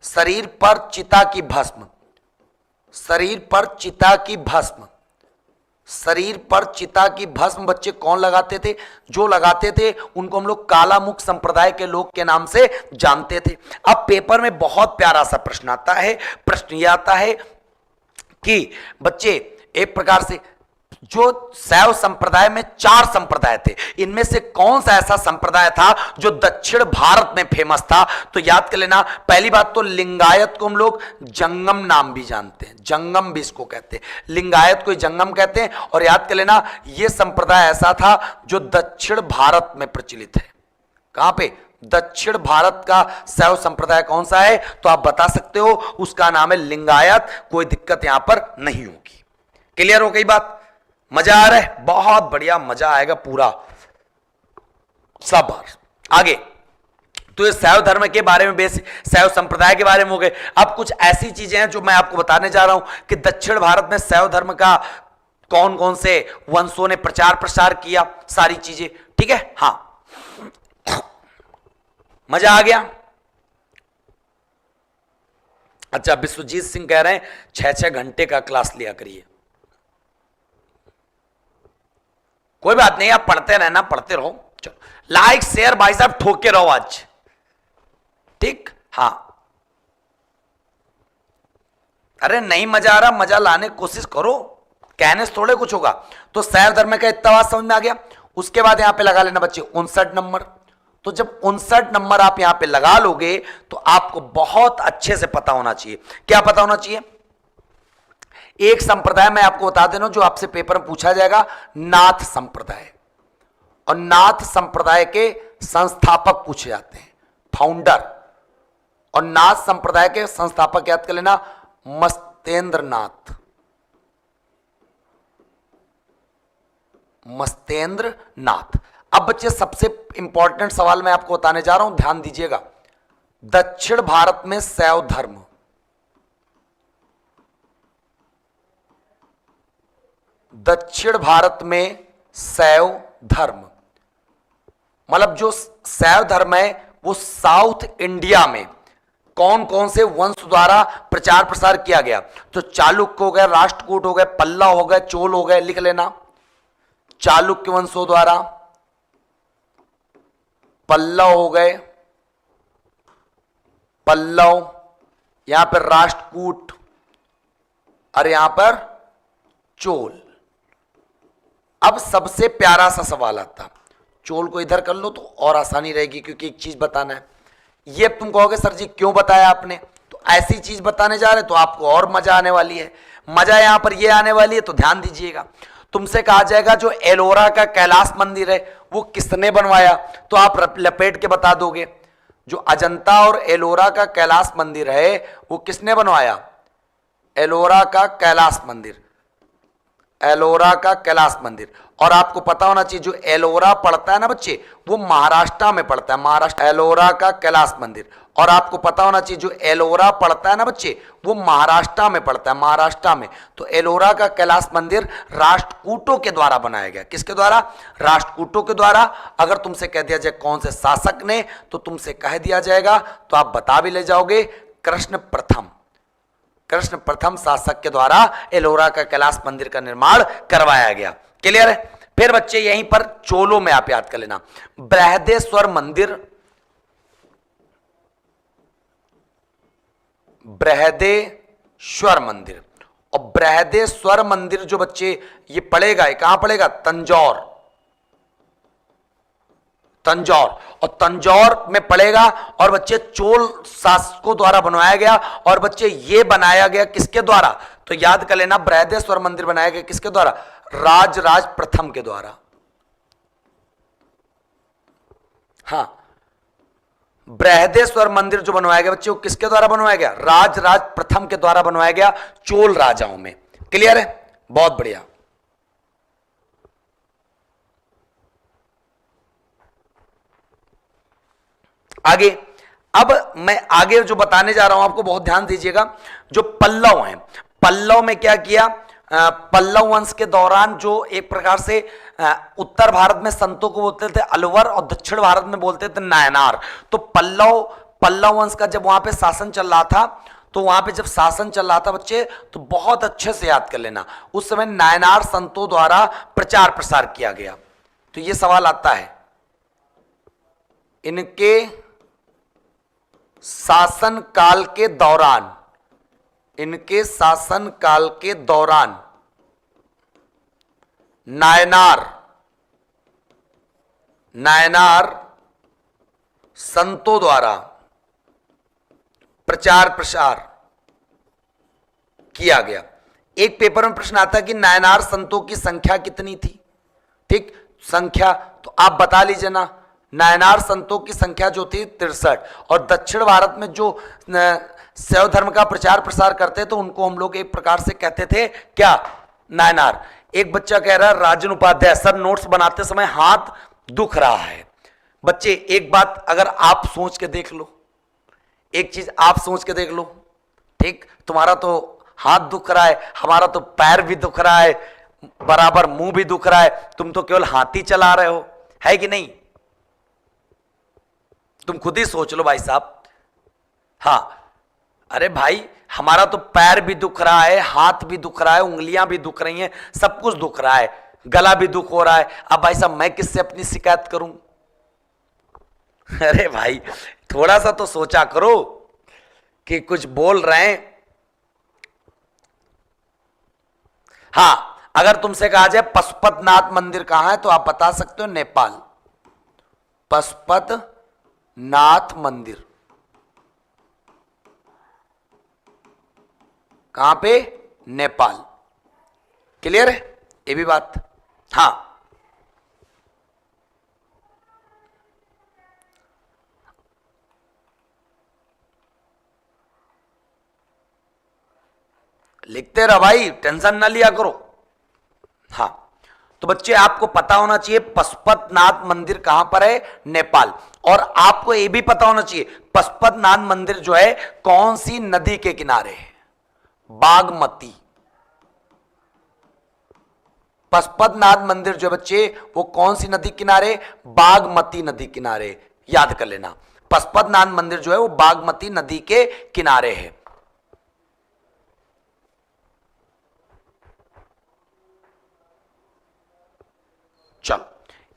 शरीर पर चिता की भस्म, बच्चे कौन लगाते थे? जो लगाते थे उनको हम लोग कालामुख संप्रदाय के लोग के नाम से जानते थे। अब पेपर में बहुत प्यारा सा प्रश्न आता है। प्रश्न यह आता है कि बच्चे एक प्रकार से जो शैव संप्रदाय में 4 संप्रदाय थे, इनमें से कौन सा ऐसा संप्रदाय था जो दक्षिण भारत में फेमस था? तो याद कर लेना, पहली बात तो लिंगायत को हम लोग जंगम नाम भी जानते हैं, जंगम भी इसको कहते हैं, लिंगायत को जंगम कहते हैं। और याद कर लेना, यह संप्रदाय ऐसा था जो दक्षिण भारत में प्रचलित है। कहां पे? दक्षिण भारत का शैव संप्रदाय कौन सा है? तो आप बता सकते हो, उसका नाम है लिंगायत। कोई दिक्कत यहां पर नहीं होगी। क्लियर हो गई बात? मजा आ रहा है? बहुत बढ़िया, मजा आएगा पूरा सब बार। आगे तो ये शैव धर्म के बारे में, बेसिक शैव संप्रदाय के बारे में हो गए। अब कुछ ऐसी चीजें हैं जो मैं आपको बताने जा रहा हूं कि दक्षिण भारत में शैव धर्म का कौन कौन से वंशों ने प्रचार प्रसार किया, सारी चीजें। ठीक है, हाँ, मजा आ गया? अच्छा, विश्वजीत सिंह कह रहे हैं 6-6 घंटे का क्लास लिया करिए। कोई बात नहीं, आप पढ़ते रहना, पढ़ते रहो। चलो, लाइक शेयर भाई साहब ठोके रहो आज। ठीक, हाँ, अरे नहीं मजा आ रहा, मजा लाने की कोशिश करो, कहने से थोड़े कुछ होगा। तो शैव धर्म का इतना बात समझ में आ गया। उसके बाद यहां पे लगा लेना बच्चे 59 नंबर। तो जब 59 नंबर आप यहां पे लगा लोगे तो आपको बहुत अच्छे से पता होना चाहिए। क्या पता होना चाहिए? एक संप्रदाय मैं आपको बता देना जो आपसे पेपर में पूछा जाएगा, नाथ संप्रदाय। और नाथ संप्रदाय के संस्थापक पूछे जाते हैं, फाउंडर। और नाथ संप्रदाय के संस्थापक याद कर लेना, मस्तेंद्र नाथ। अब बच्चे सबसे इंपॉर्टेंट सवाल मैं आपको बताने जा रहा हूं, ध्यान दीजिएगा। दक्षिण भारत में शैव धर्म, दक्षिण भारत में शैव धर्म मतलब जो शैव धर्म है वो साउथ इंडिया में कौन कौन से वंश द्वारा प्रचार प्रसार किया गया? तो चालुक्य हो गए, राष्ट्रकूट हो गए, पल्लव हो गए, चोल हो गए। लिख लेना, चालुक्य वंशों द्वारा, पल्लव हो गए, पल्लव, यहां पर राष्ट्रकूट और यहां पर चोल। अब सबसे प्यारा सा सवाल आता, चोल को इधर कर लो तो और आसानी रहेगी क्योंकि एक चीज बताना है। ये तुम कहोगे सर जी क्यों बताया आपने, तो ऐसी चीज बताने जा रहे तो आपको और मजा आने वाली है। मजा यहां पर ये आने वाली है, तो ध्यान दीजिएगा। तुमसे कहा जाएगा जो एलोरा का कैलाश मंदिर है वो किसने बनवाया, तो आप लपेट के बता दोगे जो अजंता और एलोरा का कैलाश मंदिर है वो किसने बनवाया, एलोरा का कैलाश मंदिर, एलोरा का कैलाश मंदिर। और आपको पता होना चाहिए जो एलोरा पड़ता है ना बच्चे, वो महाराष्ट्र में पड़ता है, महाराष्ट्र, एलोरा का कैलाश मंदिर। और आपको पता होना चाहिए जो एलोरा पड़ता है ना बच्चे, वो महाराष्ट्र में पड़ता है, महाराष्ट्र में। तो एलोरा का कैलाश मंदिर राष्ट्रकूटों के द्वारा बनाया गया। किसके द्वारा, राष्ट्रकूटों के द्वारा। अगर तुमसे कह दिया जाए कौन से शासक ने, तो तुमसे कह दिया जाएगा, तो आप बता भी ले जाओगे, कृष्ण प्रथम, कृष्ण प्रथम शासक के द्वारा एलोरा का कैलाश मंदिर का निर्माण करवाया गया। क्लियर है। फिर बच्चे यहीं पर चोलों में आप याद कर लेना, बृहदेश्वर मंदिर, बृहदेश्वर मंदिर। और बृहदेश्वर मंदिर जो बच्चे ये पड़ेगा, ये कहां पड़ेगा, तंजौर, तंजौर, और तंजौर में पड़ेगा। और बच्चे चोल शासकों द्वारा बनवाया गया। और बच्चे ये बनाया गया किसके द्वारा, तो याद कर लेना, बृहदेश्वर मंदिर बनाया गया किसके द्वारा, राजराज प्रथम के द्वारा। हां, बृहदेश्वर मंदिर जो बनवाया गया बच्चे वो किसके द्वारा बनवाया गया, राजराज प्रथम के द्वारा बनवाया गया, चोल राजाओं में। क्लियर है, बहुत बढ़िया। आगे, अब मैं आगे जो बताने जा रहा हूं आपको बहुत ध्यान दीजिएगा। जो पल्लव हैं, पल्लव में क्या किया, पल्लव वंश के दौरान जो एक प्रकार से उत्तर भारत में संतों को बोलते थे अलवर और दक्षिण भारत में बोलते थे नायनार। तो पल्लव वंश का जब वहां पे शासन चल रहा था, तो वहां पे जब शासन चल रहा था बच्चे, तो बहुत अच्छे से याद कर लेना, उस समय नायनार संतों द्वारा प्रचार प्रसार किया गया। तो ये सवाल आता है, इनके शासन काल के दौरान, इनके शासन काल के दौरान नायनार संतों द्वारा प्रचार प्रसार किया गया। एक पेपर में प्रश्न आता है कि नायनार संतों की संख्या कितनी थी, ठीक, संख्या, तो आप बता लीजिए ना। नायनार संतों की संख्या जो थी 63। और दक्षिण भारत में जो शैव धर्म का प्रचार प्रसार करते तो उनको हम लोग एक प्रकार से कहते थे क्या, नायनार। एक बच्चा कह रहा है राजन उपाध्याय सर नोट्स बनाते समय हाथ दुख रहा है। बच्चे एक बात अगर आप सोच के देख लो, एक चीज आप सोच के देख लो, ठीक, तुम्हारा तो हाथ दुख रहा है, हमारा तो पैर भी दुख रहा है, बराबर मुंह भी दुख रहा है, तुम तो केवल हाथ ही चला रहे हो, है कि नहीं, तुम खुद ही सोच लो भाई साहब। हाँ, अरे भाई हमारा तो पैर भी दुख रहा है, हाथ भी दुख रहा है, उंगलियां भी दुख रही हैं, सब कुछ दुख रहा है, गला भी दुख हो रहा है। अब भाई साहब मैं किससे अपनी शिकायत करूं? अरे भाई थोड़ा सा तो सोचा करो कि कुछ बोल रहे हैं। हां, अगर तुमसे कहा जाए पशुपतनाथ मंदिर कहां है, तो आप बता सकते हो नेपाल, पशुपतनाथ मंदिर कहां पे, नेपाल। क्लियर है ये भी बात। हां, लिखते रहो भाई, टेंशन ना लिया करो। हां, तो बच्चे आपको पता होना चाहिए पशुपतनाथ मंदिर कहां पर है, नेपाल। और आपको यह भी पता होना चाहिए पशुपतनाथ मंदिर जो है कौन सी नदी के किनारे है, बागमती। पशुपतनाथ मंदिर जो बच्चे वो कौन सी नदी किनारे, बागमती नदी किनारे, याद कर लेना। पशुपतनाथ मंदिर जो है वो बागमती नदी के किनारे है। चलो,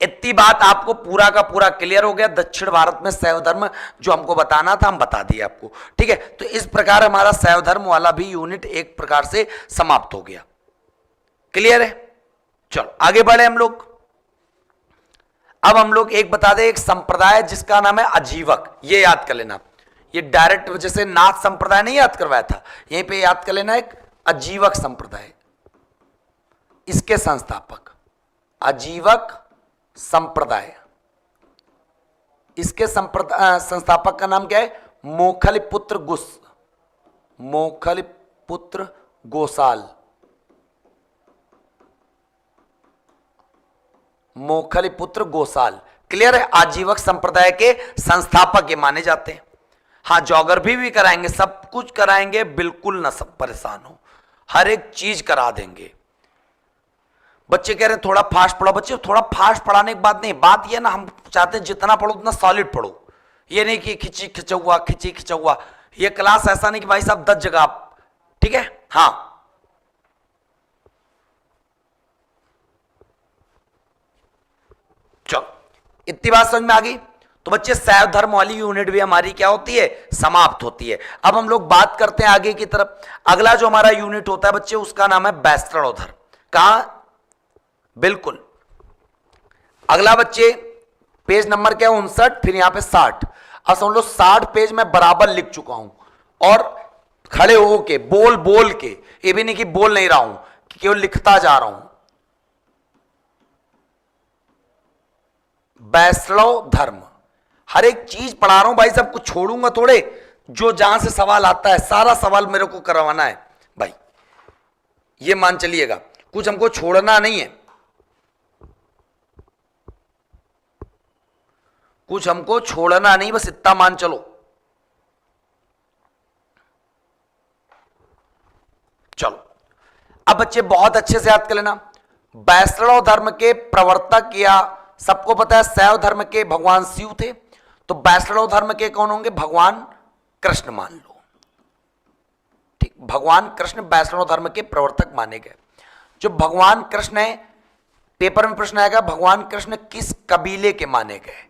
इतनी बात आपको पूरा का पूरा क्लियर हो गया। दक्षिण भारत में शैव धर्म जो हमको बताना था हम बता दिए आपको, ठीक है। तो इस प्रकार हमारा शैव धर्म वाला भी यूनिट एक प्रकार से समाप्त हो गया। क्लियर है। चलो आगे बढ़े हम लोग। अब हम लोग एक बता दें, एक संप्रदाय जिसका नाम है आजीवक, ये याद कर लेना। ये डायरेक्ट जैसे नाथ संप्रदाय नहीं याद करवाया था, यहीं पे याद कर लेना, एक आजीवक संप्रदाय, इसके संस्थापक आजीवक संप्रदाय, इसके संस्थापक का नाम क्या है? मोखलपुत्र मोखलपुत्र गोसाल, मोखलपुत्र गोसाल। क्लियर है? आजीवक संप्रदाय के संस्थापक ये माने जाते हैं। हाँ, ज्योग्राफी भी कराएंगे, सब कुछ कराएंगे, बिल्कुल ना सब परेशान हो, हर एक चीज करा देंगे। बच्चे कह रहे हैं थोड़ा फास्ट पढ़ो, बच्चे थोड़ा फास्ट पढ़ाने की बात नहीं, बात ये ना, हम चाहते हैं जितना पढ़ो उतना सॉलिड पढ़ो। ये नहीं कि खिंची खिंचौआ। ये क्लास ऐसा नहीं कि भाई साहब 10 जगह आप, ठीक है? हाँ, चलो इतनी बात समझ में आ गई। तो बच्चे शैव धर्म वाली यूनिट भी हमारी क्या होती है? समाप्त होती है। अब हम लोग बात करते हैं आगे की तरफ। अगला जो हमारा यूनिट होता है बच्चे, उसका नाम है वैष्णव धर्म। कहां? बिल्कुल अगला बच्चे, पेज नंबर क्या है? 59, फिर यहां पे 60। अब समझ लो 60 पेज मैं बराबर लिख चुका हूं, और खड़े होके बोल के, ये भी नहीं कि बोल नहीं रहा हूं, कि केवल लिखता जा रहा हूं। वैष्णव धर्म, हर एक चीज पढ़ा रहा हूं भाई साहब, कुछ छोड़ूंगा थोड़े। जो जहां से सवाल आता है सारा सवाल मेरे को करवाना है भाई, ये मान चलिएगा, कुछ हमको छोड़ना नहीं है, कुछ हमको छोड़ना नहीं, बस इतना मान चलो। चलो अब बच्चे बहुत अच्छे से याद कर लेना, वैष्णव धर्म के प्रवर्तक, या सबको पता है शैव धर्म के भगवान शिव थे, तो वैष्णव धर्म के कौन होंगे? भगवान कृष्ण मान लो, ठीक। भगवान कृष्ण वैष्णव धर्म के प्रवर्तक माने गए। जो भगवान कृष्ण है, पेपर में प्रश्न आएगा भगवान कृष्ण किस कबीले के माने गए,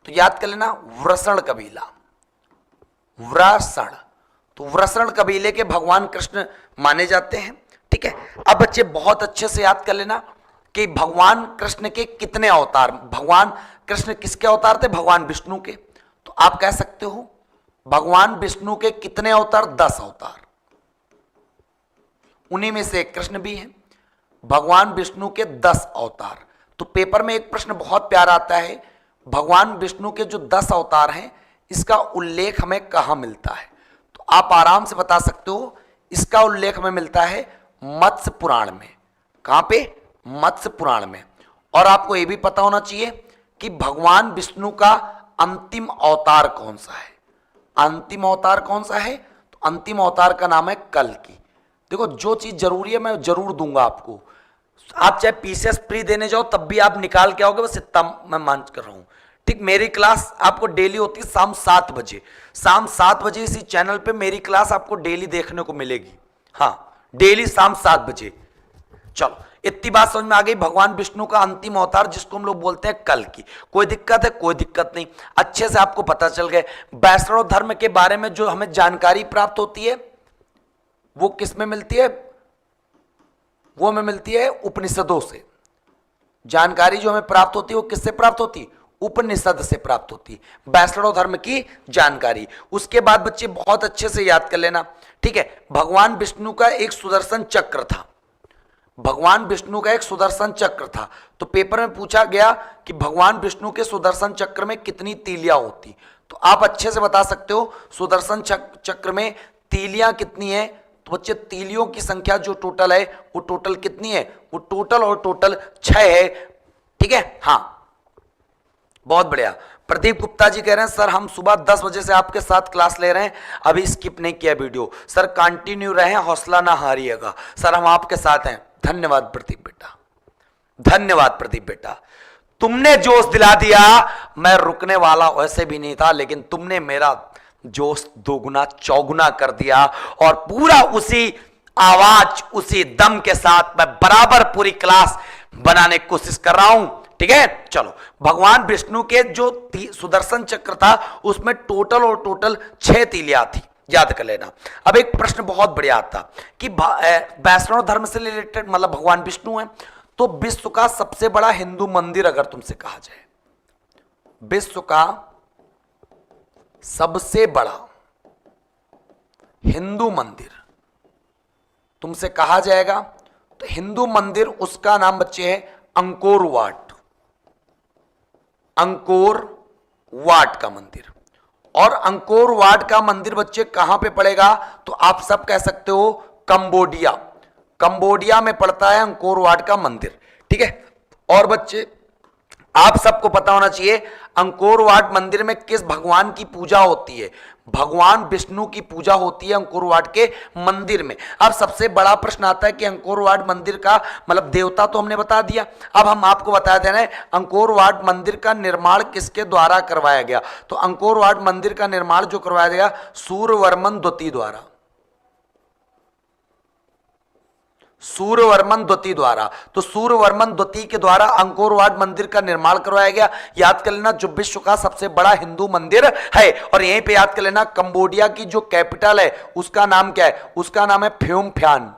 तो याद कर लेना व्रसण कबीला, व्रसण, तो व्रसण कबीले के भगवान कृष्ण माने जाते हैं, ठीक है। अब बच्चे बहुत अच्छे से याद कर लेना कि भगवान कृष्ण के कितने अवतार, भगवान कृष्ण किसके अवतार थे? भगवान विष्णु के। तो आप कह सकते हो भगवान विष्णु के कितने अवतार? 10 अवतार, उन्हीं में से कृष्ण भी है। भगवान विष्णु के 10 अवतार। तो पेपर में एक प्रश्न बहुत प्यारा आता है, भगवान विष्णु के जो 10 अवतार हैं, इसका उल्लेख हमें कहां मिलता है? तो आप आराम से बता सकते हो, इसका उल्लेख हमें मिलता है मत्स्य पुराण में। कहां पे? मत्स्य पुराण में। और आपको यह भी पता होना चाहिए कि भगवान विष्णु का अंतिम अवतार कौन सा है? अंतिम अवतार कौन सा है? तो अंतिम अवतार का नाम है कल्कि। देखो, जो चीज जरूरी है मैं जरूर दूंगा आपको, आप चाहे पीसीएस प्री देने जाओ तब भी आप निकाल के आओगे, बस इतना मैं मान कर रहा हूं, ठीक। मेरी क्लास आपको डेली होती है शाम 7 बजे, शाम 7 बजे इसी चैनल पे मेरी क्लास आपको डेली देखने को मिलेगी। हाँ, डेली शाम 7 बजे। चलो इतनी बात समझ में आ गई। भगवान विष्णु का अंतिम अवतार जिसको हम लोग बोलते हैं कल्कि। कोई दिक्कत है? कोई दिक्कत नहीं, अच्छे से आपको पता चल गए। वैष्णव धर्म के बारे में जो हमें जानकारी प्राप्त होती है वो किस में मिलती है? वो हमें मिलती है उपनिषदों से। जानकारी जो हमें प्राप्त होती है वो किससे प्राप्त होती है? उपनिषद से प्राप्त होती है, वैष्णव धर्म की जानकारी। उसके बाद बच्चे बहुत अच्छे से याद कर लेना, ठीक है। भगवान विष्णु का एक सुदर्शन चक्र था, भगवान विष्णु का एक सुदर्शन चक्र था। तो पेपर में पूछा गया कि भगवान विष्णु के सुदर्शन चक्र में कितनी तीलियां होती, तो आप अच्छे से बता सकते हो सुदर्शन चक्र में तीलियां कितनी है। तो बच्चे तीलियों की संख्या जो टोटल है वो टोटल कितनी है? वो टोटल और टोटल 6 है, ठीक है। हाँ, बहुत बढ़िया। प्रदीप गुप्ता जी कह रहे हैं सर हम सुबह 10 बजे से आपके साथ क्लास ले रहे हैं, अभी स्किप नहीं किया वीडियो। सर कंटिन्यू रहें, हौसला ना हारिएगा। सर हम आपके साथ हैं। धन्यवाद प्रदीप बेटा, धन्यवाद प्रदीप बेटा, तुमने जोश दिला दिया। मैं रुकने वाला वैसे भी नहीं था, लेकिन तुमने मेरा जोश दोगुना चौगुना कर दिया, और पूरा उसी आवाज उसी दम के साथ मैं बराबर पूरी क्लास बनाने की कोशिश कर रहा हूं, ठीक है। चलो, भगवान विष्णु के जो सुदर्शन चक्र था उसमें टोटल और टोटल 6 तीलियां थी, याद कर लेना। अब एक प्रश्न बहुत बढ़िया आता कि वैष्णव धर्म से रिलेटेड, मतलब भगवान विष्णु है, तो विश्व का सबसे बड़ा हिंदू मंदिर अगर तुमसे कहा जाए विश्व का सबसे बड़ा हिंदू मंदिर तुमसे कहा जाएगा, तो हिंदू मंदिर उसका नाम बच्चे है अंकोर वाट, अंकोर वाट का मंदिर। और अंकोर वाट का मंदिर बच्चे कहां पे पड़ेगा, तो आप सब कह सकते हो कंबोडिया, कंबोडिया में पड़ता है अंकोर वाट का मंदिर। ठीक है, और बच्चे आप सबको पता होना चाहिए अंकोर वाट मंदिर में किस भगवान की पूजा होती है, भगवान विष्णु की पूजा होती है अंकोर वाट के मंदिर में। अब सबसे बड़ा प्रश्न आता है कि अंकोर वाट मंदिर का मतलब देवता तो हमने बता दिया, अब हम आपको बता दे रहे हैं अंकोर वाट मंदिर का निर्माण किसके द्वारा करवाया गया। तो अंकोर वाट मंदिर का निर्माण जो करवाया गया सूर्यवर्मन द्वितीय द्वारा, सूर्यवर्मन द्वितीय द्वारा। तो सूर्यवर्मन द्वितीय के द्वारा अंकोर वाट मंदिर का निर्माण करवाया गया। याद कर लेना, जो विश्व का सबसे बड़ा हिंदू मंदिर है। और यहीं पे याद कर लेना कंबोडिया की जो कैपिटल है उसका नाम क्या है, उसका नाम है फ्योम फ्यान,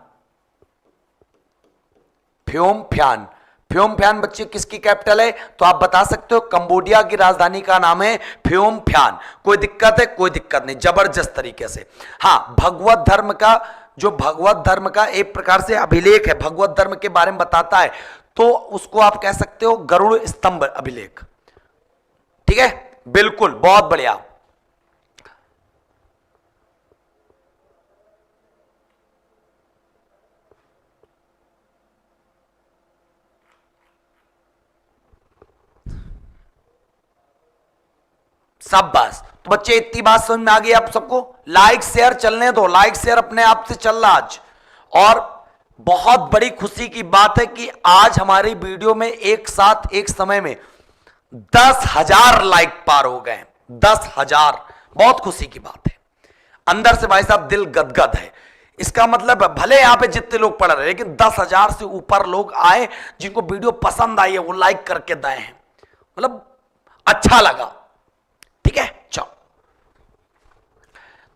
फ्योम फ्यान। फ्योम फ्यान बच्चे किसकी कैपिटल है, तो आप बता सकते हो कंबोडिया की राजधानी का नाम है फ्योम फ्यान। कोई दिक्कत है, कोई दिक्कत नहीं, जबरदस्त तरीके से। हाँ, भगवत धर्म का जो भगवत धर्म का एक प्रकार से अभिलेख है, भगवत धर्म के बारे में बताता है, तो उसको आप कह सकते हो गरुड़ स्तंभ अभिलेख। ठीक है, बिल्कुल, बहुत बढ़िया। सब बस, तो बच्चे इतनी बात समझ में आ गई आप सबको। लाइक शेयर चलने दो, लाइक शेयर अपने आप से चल रहा आज। और बहुत बड़ी खुशी की बात है कि आज हमारी वीडियो में एक साथ एक समय में 10,000 लाइक पार हो गए, 10,000, बहुत खुशी की बात है। अंदर से भाई साहब दिल गदगद है। इसका मतलब भले यहां पे जितने लोग पढ़ रहे हैं, लेकिन 10,000 से ऊपर लोग आए जिनको वीडियो पसंद आई है, वो लाइक करके दाए हैं, मतलब अच्छा लगा। ठीक है, चलो,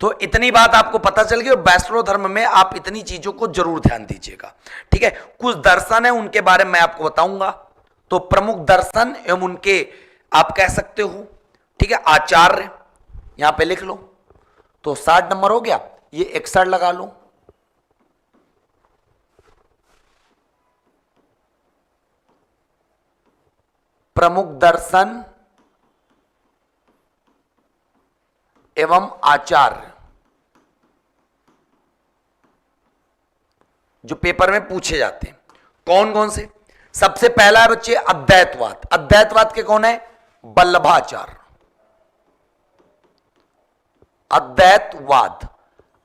तो इतनी बात आपको पता चल गई। और वैष्णव धर्म में आप इतनी चीजों को जरूर ध्यान दीजिएगा। ठीक है, कुछ दर्शन है उनके बारे में मैं आपको बताऊंगा। तो प्रमुख दर्शन एवं उनके आप कह सकते हो, ठीक है, आचार्य यहां पे लिख लो। तो 60 नंबर हो गया, ये 61 लगा लो। प्रमुख दर्शन एवं आचार्य जो पेपर में पूछे जाते हैं, कौन कौन से। सबसे पहला है बच्चे अद्वैतवाद। अद्वैतवाद के कौन है, वल्लभाचार्य। अद्वैतवाद,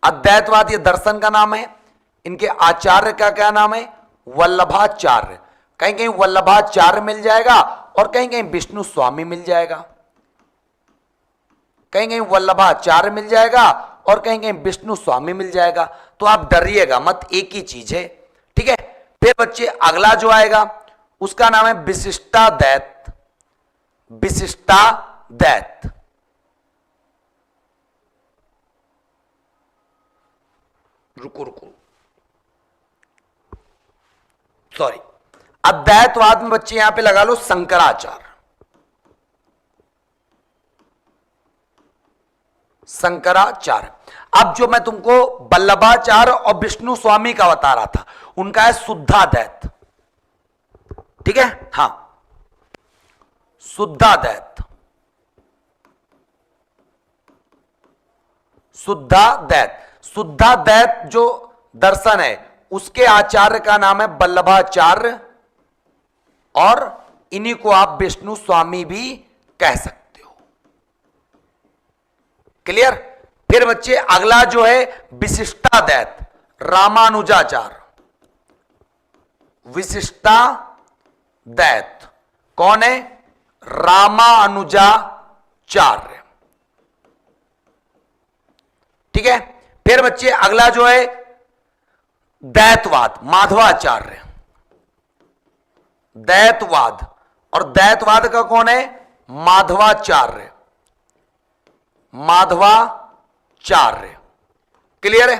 अद्वैतवाद ये दर्शन का नाम है। इनके आचार्य का क्या नाम है, वल्लभाचार्य। कहीं कहीं वल्लभाचार्य मिल जाएगा और कहीं कहीं विष्णु स्वामी मिल जाएगा, कहीं कहीं वल्लभाचार्य मिल जाएगा और कहीं कहीं विष्णु स्वामी मिल जाएगा। तो आप डरिएगा मत, एक ही चीज है। ठीक है, फिर बच्चे अगला जो आएगा उसका नाम है विशिष्टाद्वैत। विशिष्टाद्वैत, रुको रुको, सॉरी, अद्वैतवाद में बच्चे यहां पे लगा लो शंकराचार्य। शंकराचार्य। अब जो मैं तुमको वल्लभाचार्य और विष्णु स्वामी का बता रहा था, उनका है शुद्धाद्वैत। ठीक है, हां, शुद्धाद्वैत, शुद्धाद्वैत। शुद्धाद्वैत जो दर्शन है उसके आचार्य का नाम है वल्लभाचार्य, और इन्हीं को आप विष्णु स्वामी भी कह सकते हो। क्लियर। फिर बच्चे अगला जो है विशिष्टाद्वैत, रामानुजाचार्य। विशिष्टाद्वैत कौन है, रामानुजाचार्य। ठीक है, फिर बच्चे अगला जो है द्वैतवाद, माधवाचार्य। द्वैतवाद, और द्वैतवाद का कौन है, माधवाचार्य। माधवाचार्य। क्लियर है।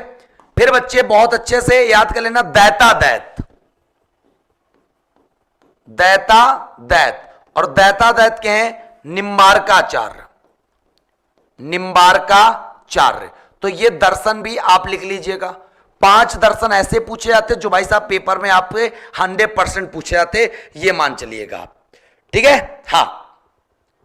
फिर बच्चे बहुत अच्छे से याद कर लेना दैतादैत। दैतादैत, और दैतादैत के हैं निम्बार्काचार्य, निम्बार्काचार्य। तो ये दर्शन भी आप लिख लीजिएगा। 5 दर्शन ऐसे पूछे जाते जो भाई साहब पेपर में आपके 100% पूछे जाते, ये मान चलिएगा आप, ठीक है। हाँ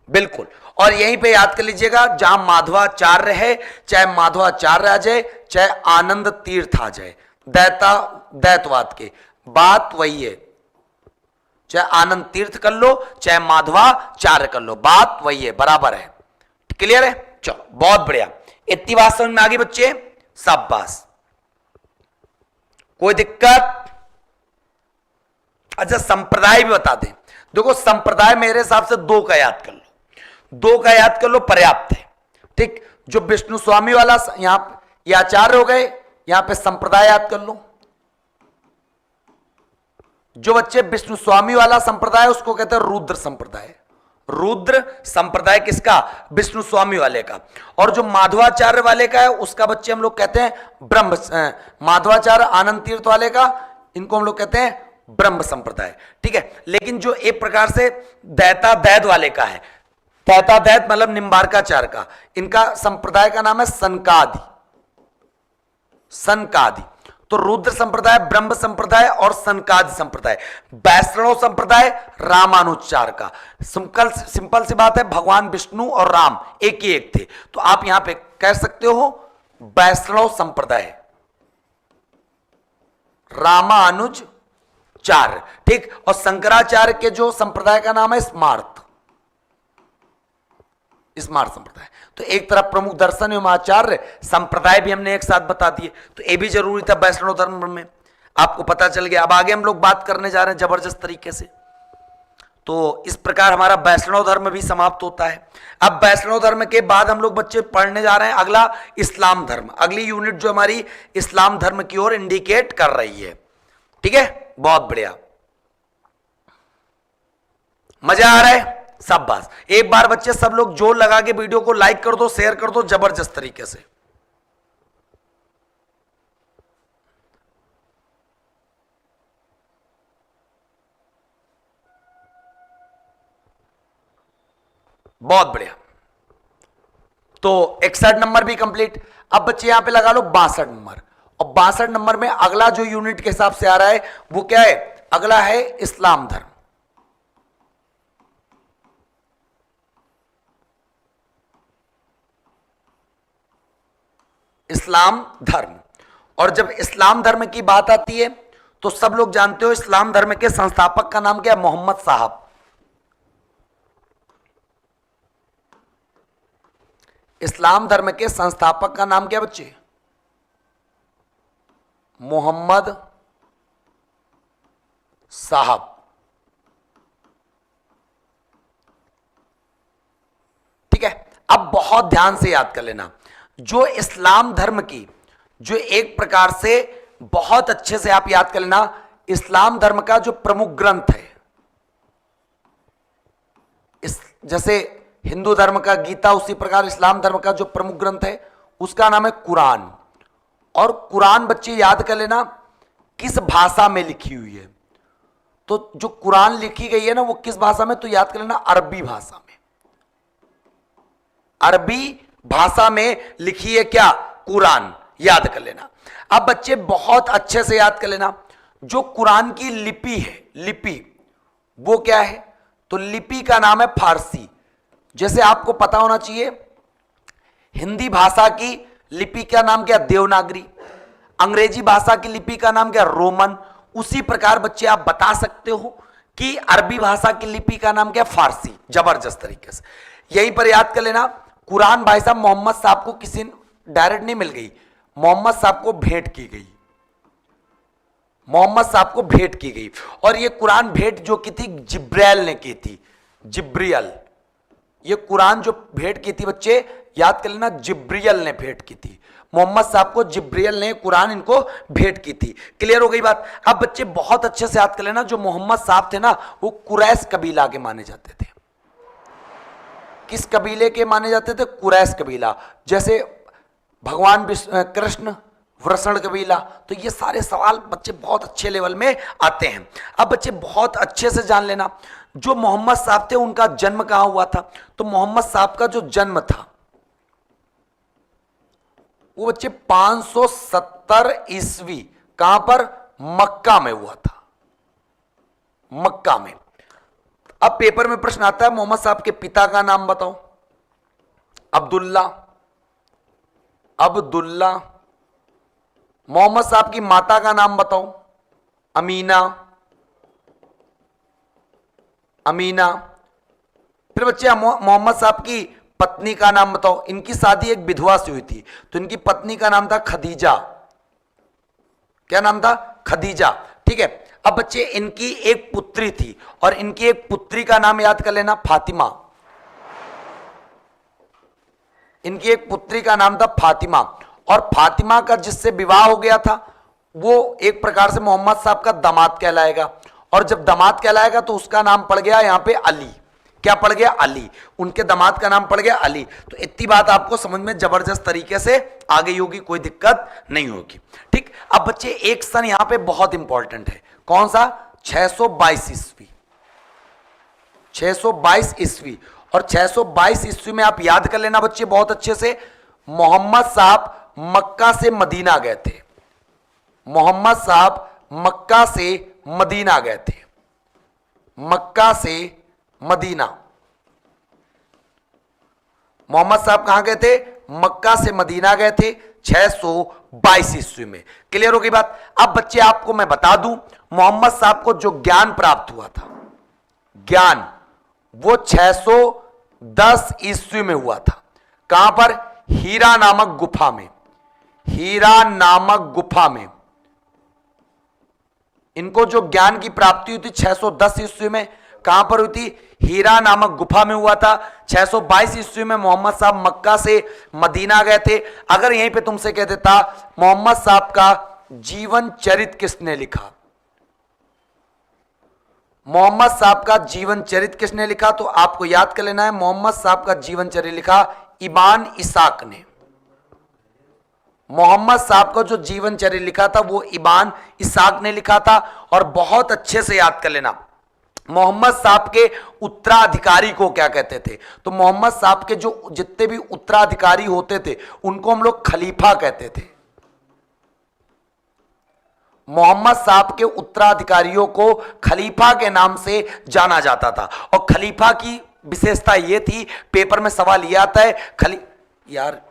बिल्कुल, और यहीं पे याद कर लीजिएगा, जहां माधवाचार्य है, चाहे माधवाचार्य आ जाए, चाहे आनंद तीर्थ आ जाए, दैतवाद के, बात वही है। चाहे आनंद तीर्थ कर लो, चाहे माधवाचार्य कर लो, बात वही है, बराबर है। क्लियर है? चलो बहुत बढ़िया, इतनी बात समझ में आ गई बच्चे? शाबाश, कोई दिक्कत? अच्छा संप्रदाय भी बता दें। देखो संप्रदाय मेरे हिसाब से 2 का याद कर लो, 2 का याद कर लो, पर्याप्त है। ठीक, जो विष्णु स्वामी वाला यहां ये आचार्य हो गए, यहां पे संप्रदाय याद कर लो। जो बच्चे विष्णु स्वामी वाला संप्रदाय उसको कहते हैं रुद्र संप्रदाय। रुद्र संप्रदाय किसका? विष्णु स्वामी वाले का। और जो माधवाचार्य वाले का है उसका बच्चे हम लोग कहते हैं ब्रह्म, माधवाचार्य आनंद तीर्थ वाले का, इनको हम लोग कहते हैं ब्रह्म संप्रदाय। ठीक है, लेकिन जो एक प्रकार से दैत वाले का है, दैत मतलब निम्बार्काचार्य का, इनका संप्रदाय का नाम है सनकादि। सनकादि, तो रुद्र संप्रदाय, ब्रह्म संप्रदाय और सनकादि संप्रदाय। वैष्णव संप्रदाय रामानुचार का। सिंपल सी बात है, भगवान विष्णु और राम एक ही एक थे, तो आप यहां पे कह सकते हो वैष्णव संप्रदाय, रामानुचार्य। ठीक, और शंकराचार्य के जो संप्रदाय का नाम है स्मार्त संप्रदाय। तो एक तरफ प्रमुख दर्शन एवं आचार्य, संप्रदाय भी हमने एक साथ बता दिए, तो ये भी जरूरी था वैष्णव धर्म में, आपको पता चल गया। अब आगे हम लोग बात करने जा रहे हैं जबरदस्त तरीके से। तो इस प्रकार हमारा वैष्णव धर्म भी समाप्त होता है। अब वैष्णव धर्म के बाद हम लोग बच्चे पढ़ने जा रहे हैं अगला इस्लाम धर्म। अगली यूनिट जो हमारी इस्लाम धर्म की ओर इंडिकेट कर रही है। ठीक है, बहुत बढ़िया, मजा आ रहा है? शाबाश। एक बार बच्चे सब लोग जोर लगा के वीडियो को लाइक कर दो, शेयर कर दो जबरदस्त तरीके से। बहुत बढ़िया, तो 61 नंबर भी कंप्लीट। अब बच्चे यहां पे लगा लो 62 नंबर, और 62 नंबर में अगला जो यूनिट के हिसाब से आ रहा है वो क्या है? अगला है इस्लाम धर्म। इस्लाम धर्म, और जब इस्लाम धर्म की बात आती है तो सब लोग जानते हो इस्लाम धर्म के संस्थापक का नाम क्या है? मोहम्मद साहब। इस्लाम धर्म के संस्थापक का नाम क्या बच्चे? मोहम्मद साहब। ठीक है, अब बहुत ध्यान से याद कर लेना, जो इस्लाम धर्म की जो एक प्रकार से बहुत अच्छे से आप याद कर लेना, इस्लाम धर्म का जो प्रमुख ग्रंथ है, जैसे हिंदू धर्म का गीता, उसी प्रकार इस्लाम धर्म का जो प्रमुख ग्रंथ है उसका नाम है कुरान। और कुरान बच्चे याद कर लेना किस भाषा में लिखी हुई है। तो जो कुरान लिखी गई है ना वो किस भाषा में? तो याद कर लेना अरबी भाषा में। अरबी भाषा में लिखी है क्या? कुरान, याद कर लेना। अब बच्चे बहुत अच्छे से याद कर लेना, जो कुरान की लिपि है, लिपि वो क्या है? तो लिपि का नाम है फारसी। जैसे आपको पता होना चाहिए हिंदी भाषा की लिपि का नाम क्या? देवनागरी। अंग्रेजी भाषा की लिपि का नाम क्या? रोमन। उसी प्रकार बच्चे आप बता सकते हो कि अरबी भाषा की लिपि का नाम क्या? फारसी। जबरदस्त तरीके से यहीं पर याद कर लेना। कुरान भाई साहब मोहम्मद साहब को किसी डायरेक्ट नहीं मिल गई, मोहम्मद साहब को भेंट की गई। मोहम्मद साहब को भेंट की गई, और ये कुरान भेंट जो की थी जिब्राइल ने की थी। जिब्रियल, ये कुरान जो भेंट की थी बच्चे याद कर लेना, जिब्रियल ने भेंट की थी। मोहम्मद साहब को जिब्रियल ने कुरान इनको भेंट की थी। क्लियर हो गई बात? अब बच्चे बहुत अच्छे से याद कर लेना, जो मोहम्मद साहब थे ना वो कुरैश कबीला के माने जाते थे। किस कबीले के माने जाते थे? कुरैश कबीला। जैसे भगवान कृष्ण वृषण कबीला। तो ये सारे सवाल बच्चे बहुत अच्छे लेवल में आते हैं। अब बच्चे बहुत अच्छे से जान लेना, जो मोहम्मद साहब थे उनका जन्म कहां हुआ था? तो मोहम्मद साहब का जो जन्म था वो बच्चे 570 ईस्वी कहां पर? मक्का में हुआ था, मक्का में। अब पेपर में प्रश्न आता है मोहम्मद साहब के पिता का नाम बताओ। अब्दुल्ला, अब्दुल्ला। मोहम्मद साहब की माता का नाम बताओ। अमीना, अमीना। फिर बच्चे मोहम्मद साहब की पत्नी का नाम बताओ। इनकी शादी एक विधवा से हुई थी, तो इनकी पत्नी का नाम था खदीजा। क्या नाम था? खदीजा। ठीक है। अब बच्चे इनकी एक पुत्री थी, और इनकी एक पुत्री का नाम याद कर लेना, फातिमा। इनकी एक पुत्री का नाम था फातिमा, और फातिमा का जिससे विवाह हो गया था वो एक प्रकार से मोहम्मद साहब का दामाद कहलाएगा, और जब दामाद कहलाएगा तो उसका नाम पड़ गया यहां पे अली। क्या पड़ गया? अली। उनके दामाद का नाम पड़ गया अली। तो इतनी बात आपको समझ में जबरदस्त तरीके से आ गई होगी, कोई दिक्कत नहीं होगी। ठीक। अब बच्चे एक सन यहां पे बहुत इंपॉर्टेंट है, कौन सा? 622 ईस्वी। 622 ईस्वी। और 622 ईस्वी में आप याद कर लेना बच्चे बहुत अच्छे से, मोहम्मद साहब मक्का से मदीना गए थे। मोहम्मद साहब मक्का से मदीना गए थे, मक्का से मदीना। मोहम्मद साहब कहां गए थे? मक्का से मदीना गए थे 622 ईस्वी में। क्लियर हो गई बात? अब बच्चे आपको मैं बता दूं, मोहम्मद साहब को जो ज्ञान प्राप्त हुआ था, ज्ञान, वो 610 ईस्वी में हुआ था। कहां पर? हीरा नामक गुफा में। हीरा नामक गुफा में इनको जो ज्ञान की प्राप्ति हुई थी 610 ईस्वी में। कहां पर हुई थी? हीरा नामक गुफा में हुआ था। 622 ईस्वी में मोहम्मद साहब मक्का से मदीना गए थे। अगर यहीं पे तुमसे कह देता मोहम्मद साहब का जीवन चरित्र किसने लिखा, मोहम्मद साहब का जीवन चरित्र किसने लिखा, तो आपको याद कर लेना है मोहम्मद साहब का जीवन चरित्र लिखा इबान इसाक ने। मोहम्मद साहब का जो जीवन चरित्र लिखा था वो इबान इसाक ने लिखा था। और बहुत अच्छे से याद कर लेना मोहम्मद साहब के उत्तराधिकारी को क्या कहते थे, तो मोहम्मद साहब के जो जितने भी उत्तराधिकारी होते थे उनको हम लोग खलीफा कहते थे। मोहम्मद साहब के उत्तराधिकारियों को खलीफा के नाम से जाना जाता था। और खलीफा की विशेषता यह थी, पेपर में सवाल यह आता है, यार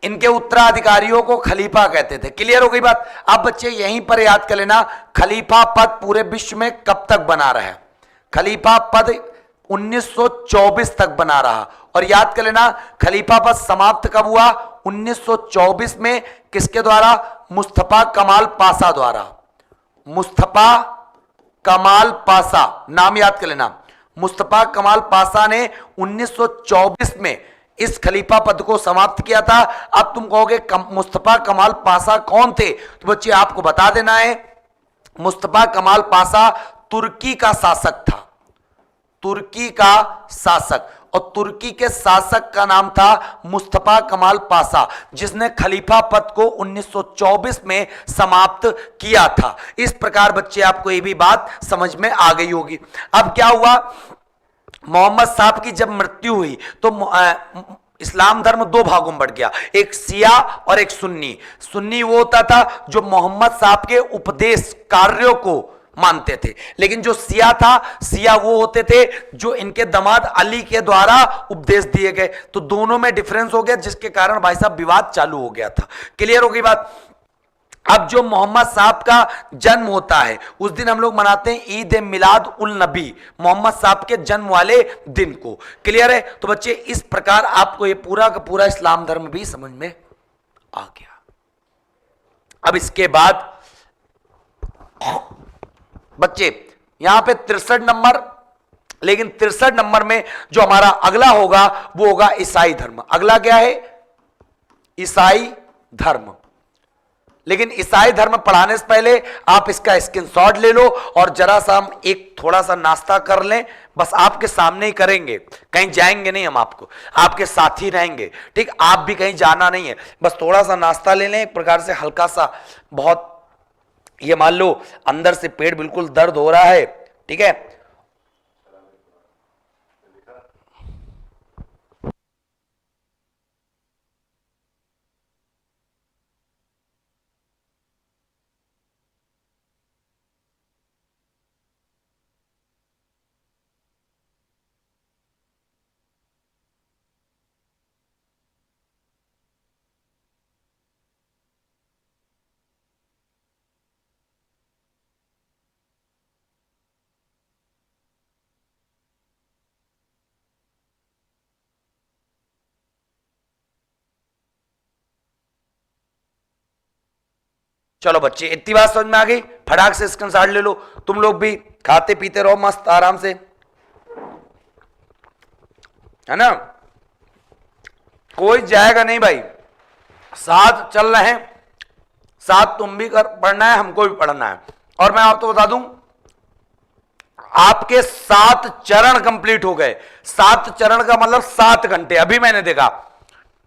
इनके उत्तराधिकारियों को खलीफा कहते थे। क्लियर हो गई बात? अब बच्चे यहीं पर याद कर लेना, खलीफा पद पूरे विश्व में कब तक बना रहा? खलीफा पद 1924 तक बना रहा। और याद कर लेना खलीफा पद समाप्त कब हुआ? 1924 में। किसके द्वारा? मुस्तफा कमाल पाशा द्वारा। मुस्तफा कमाल पाशा, नाम याद कर लेना। मुस्तफा कमाल पाशा ने 1924 में इस खलीफा पद को समाप्त किया था। अब तुम कहोगे मुस्तफा कमाल पाशा कौन थे, तो बच्चे आपको बता देना है मुस्तफा कमाल पाशा तुर्की का शासक था। तुर्की का शासक, और तुर्की के शासक का नाम था मुस्तफा कमाल पाशा, जिसने खलीफा पद को 1924 में समाप्त किया था। इस प्रकार बच्चे आपको ये भी बात समझ में आ गई होगी। अब क्या हुआ, मोहम्मद साहब की जब मृत्यु हुई तो इस्लाम धर्म दो भागों में बढ़ गया, एक सिया और एक सुन्नी। सुन्नी वो होता था जो मोहम्मद साहब के उपदेश कार्यों को मानते थे, लेकिन जो सिया था, सिया वो होते थे जो इनके दामाद अली के द्वारा उपदेश दिए गए। तो दोनों में डिफरेंस हो गया, जिसके कारण भाई साहब विवाद चालू हो गया था। क्लियर हो गई बात? अब जो मोहम्मद साहब का जन्म होता है उस दिन हम लोग मनाते हैं ईद मिलाद उल नबी, मोहम्मद साहब के जन्म वाले दिन को। क्लियर है? तो बच्चे इस प्रकार आपको ये पूरा का पूरा इस्लाम धर्म भी समझ में आ गया। अब इसके बाद बच्चे यहां पे 63 नंबर, लेकिन 63 नंबर में जो हमारा अगला होगा वो होगा ईसाई धर्म। अगला क्या है? ईसाई धर्म। लेकिन ईसाई धर्म पढ़ाने से पहले आप इसका स्क्रीनशॉट ले लो और जरा सा हम एक थोड़ा सा नाश्ता कर लें, बस आपके सामने ही करेंगे, कहीं जाएंगे नहीं, हम आपको आपके साथ ही रहेंगे, ठीक, आप भी कहीं जाना नहीं है, बस थोड़ा सा नाश्ता ले लें, एक प्रकार से हल्का सा, बहुत ये मान लो अंदर से पेट बिल्कुल दर्द हो रहा है, ठीक है। चलो बच्चे, इतनी बात समझ में आ गई, फटाक से स्क्रीनशॉट ले लो, तुम लोग भी खाते पीते रहो मस्त आराम से, है ना, कोई जाएगा नहीं भाई, साथ चल रहे हैं, साथ तुम भी कर पढ़ना है, हमको भी पढ़ना है। और मैं आपको बता दूं, आपके 7 चरण कंप्लीट हो गए। 7 चरण का मतलब 7 घंटे, अभी मैंने देखा।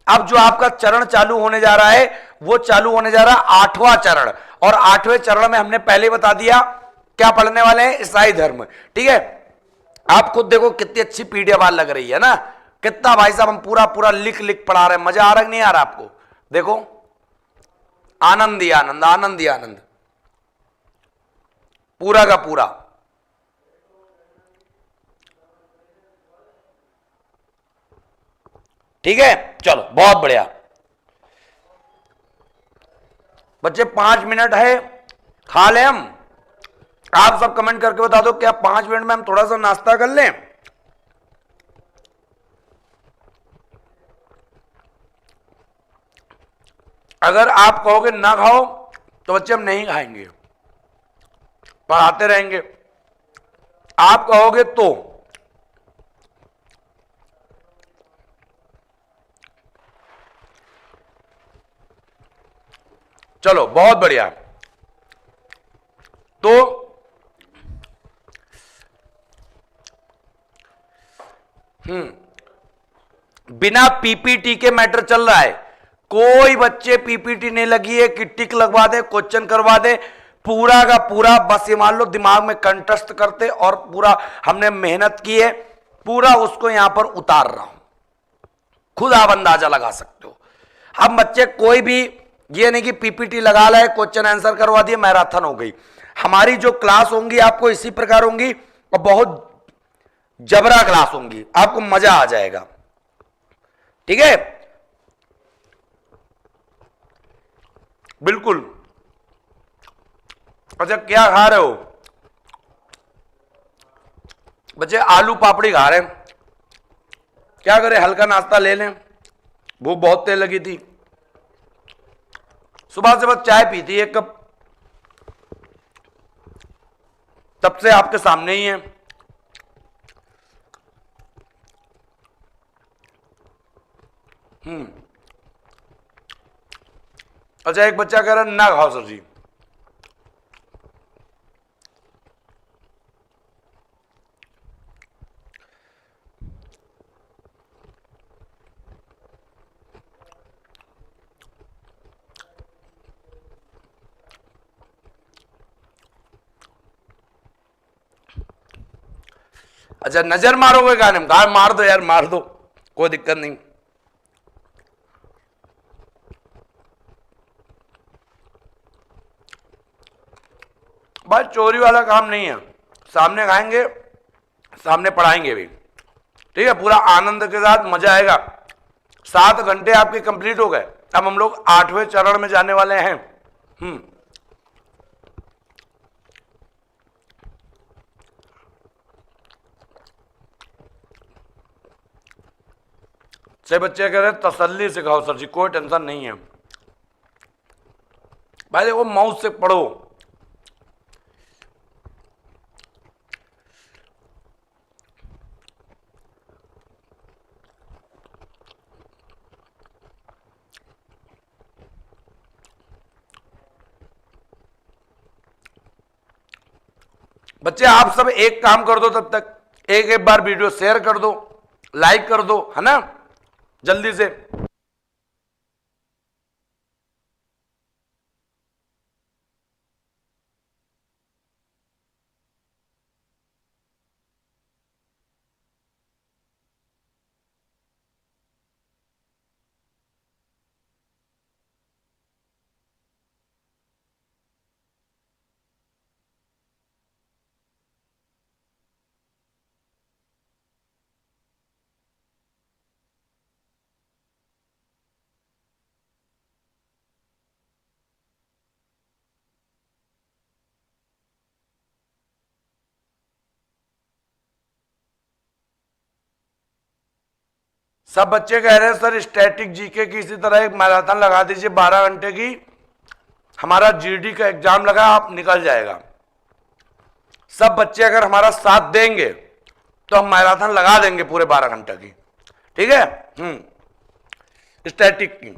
अब जो आपका चरण चालू होने जा रहा है, वो चालू होने जा रहा है 8वां चरण, और 8वें चरण में हमने पहले बता दिया क्या पढ़ने वाले हैं, ईसाई धर्म, ठीक है। आप खुद देखो कितनी अच्छी पीडीएफ लग रही है ना, कितना भाई साहब हम पूरा पूरा लिख लिख पढ़ा रहे हैं, मजा आ रहा है नहीं आ रहा आपको, देखो, आनंद ही आनंद, आनंद ही आनंद, पूरा का पूरा। ठीक है, चलो बहुत बढ़िया बच्चे, 5 मिनट है, खा लें हम। आप सब कमेंट करके बता दो क्या 5 मिनट में हम थोड़ा सा नाश्ता कर लें। अगर आप कहोगे ना खाओ तो बच्चे हम नहीं खाएंगे, पढ़ाते रहेंगे। आप कहोगे तो चलो बहुत बढ़िया। तो बिना पीपीटी के मैटर चल रहा है, कोई बच्चे पीपीटी नहीं लगी है कि टिक लगवा दे, क्वेश्चन करवा दे, पूरा का पूरा बस ये मान लो दिमाग में कंठस्थ करते, और पूरा हमने मेहनत की है, पूरा उसको यहां पर उतार रहा हूं, खुद आप अंदाजा लगा सकते हो। अब बच्चे कोई भी ये नहीं कि पीपीटी लगा लाए, क्वेश्चन आंसर करवा दिए, मैराथन हो गई। हमारी जो क्लास होंगी आपको इसी प्रकार होंगी, और बहुत जबरा क्लास होंगी, आपको मजा आ जाएगा, ठीक है, बिल्कुल। अच्छा क्या खा रहे हो बच्चे? आलू पापड़ी खा रहे हैं, क्या करें, हल्का नाश्ता ले लें, भूख बहुत तेज लगी थी, सुबह से बस चाय पी थी 1 कप, तब से आपके सामने ही है। अच्छा एक बच्चा कह रहा है ना खाओ सर जी, अच्छा नजर मारोगे गाने में, कहा मार दो यार, मार दो, कोई दिक्कत नहीं। भाई चोरी वाला काम नहीं है, सामने खाएंगे, सामने पढ़ाएंगे भी, ठीक है, पूरा आनंद के साथ मजा आएगा। 7 घंटे आपके कंप्लीट हो गए, अब हम लोग 8वें चरण में जाने वाले हैं। से बच्चे कह रहे तसल्ली से खाओ सर जी, कोई टेंशन नहीं है भाई, देखो माउस से पढ़ो, बच्चे आप सब एक काम कर दो, तब तक एक एक बार वीडियो शेयर कर दो, लाइक कर दो, है ना, जल्दी से। सब बच्चे कह रहे हैं सर स्टैटिक जीके की इसी तरह एक मैराथन लगा दीजिए 12 घंटे की, हमारा जीडी का एग्जाम लगा, आप निकल जाएगा। सब बच्चे अगर हमारा साथ देंगे तो हम मैराथन लगा देंगे पूरे 12 घंटे की, ठीक है। स्टैटिक की।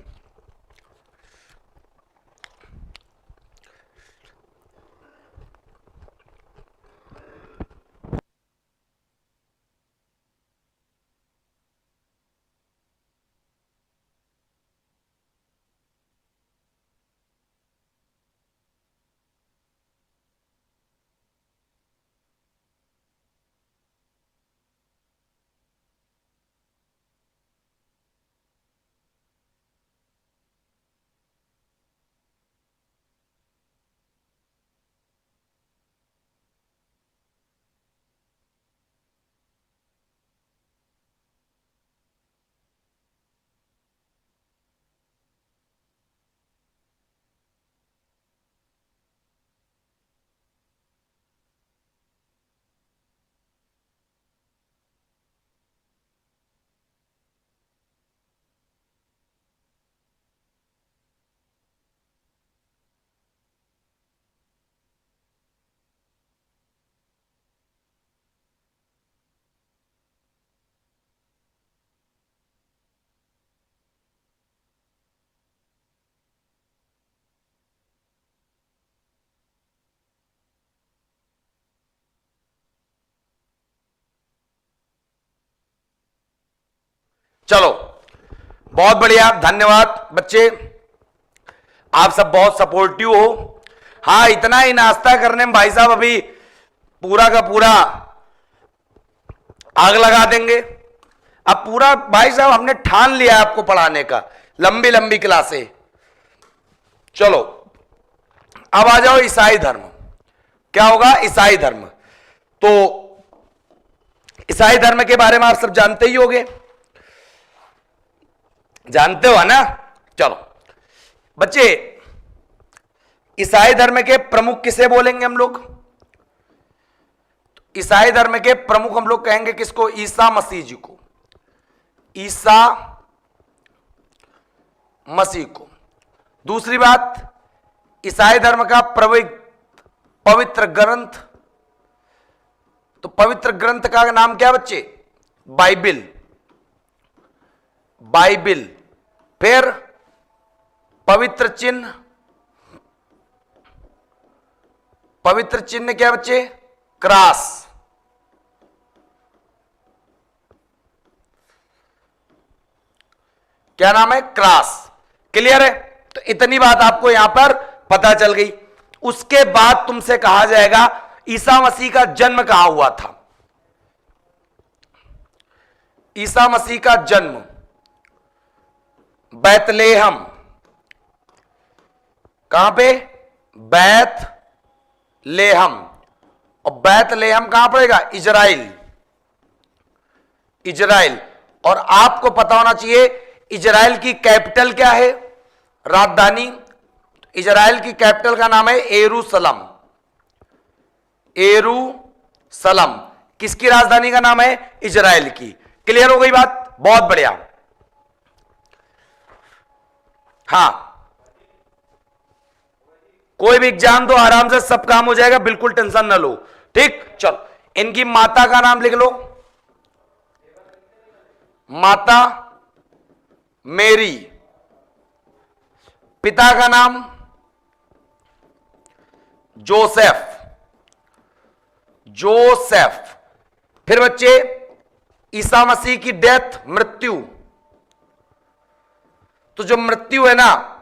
चलो बहुत बढ़िया, धन्यवाद बच्चे, आप सब बहुत सपोर्टिव हो। हाँ, इतना ही नाश्ता करने में भाई साहब अभी पूरा का पूरा आग लगा देंगे। अब पूरा भाई साहब हमने ठान लिया आपको पढ़ाने का, लंबी लंबी क्लासें। चलो अब आ जाओ ईसाई धर्म। क्या होगा? ईसाई धर्म। तो ईसाई धर्म के बारे में आप सब जानते ही होंगे, जानते हो ना। चलो बच्चे, ईसाई धर्म के प्रमुख किसे बोलेंगे हम लोग? ईसाई धर्म के प्रमुख हम लोग कहेंगे किसको? ईसा मसीह जी को, ईसा मसीह को। दूसरी बात, ईसाई धर्म का पवित्र ग्रंथ, तो पवित्र ग्रंथ का नाम क्या बच्चे? बाइबिल। बाइबिल। फिर पवित्र चिन्ह, पवित्र चिन्ह क्या बच्चे? क्रॉस। क्या नाम है? क्रॉस। क्लियर है? तो इतनी बात आपको यहां पर पता चल गई। उसके बाद तुमसे कहा जाएगा ईसा मसीह का जन्म कहां हुआ था। ईसा मसीह का जन्म बैतलेहम। कहां पे? बैतलेहम। और बैतलेहम कहां पड़ेगा? इजराइल। इजराइल। और आपको पता होना चाहिए इजराइल की कैपिटल क्या है, राजधानी? इजराइल की कैपिटल का नाम है यरूशलेम। यरूशलेम किसकी राजधानी का नाम है? इजराइल की। क्लियर हो गई बात? बहुत बढ़िया। हां, कोई भी एग्जाम तो आराम से सब काम हो जाएगा, बिल्कुल टेंशन न लो। ठीक, चलो इनकी माता का नाम लिख लो। माता मेरी। पिता का नाम जोसेफ। जोसेफ। फिर बच्चे ईसा मसीह की डेथ, मृत्यु। तो जो मृत्यु है ना,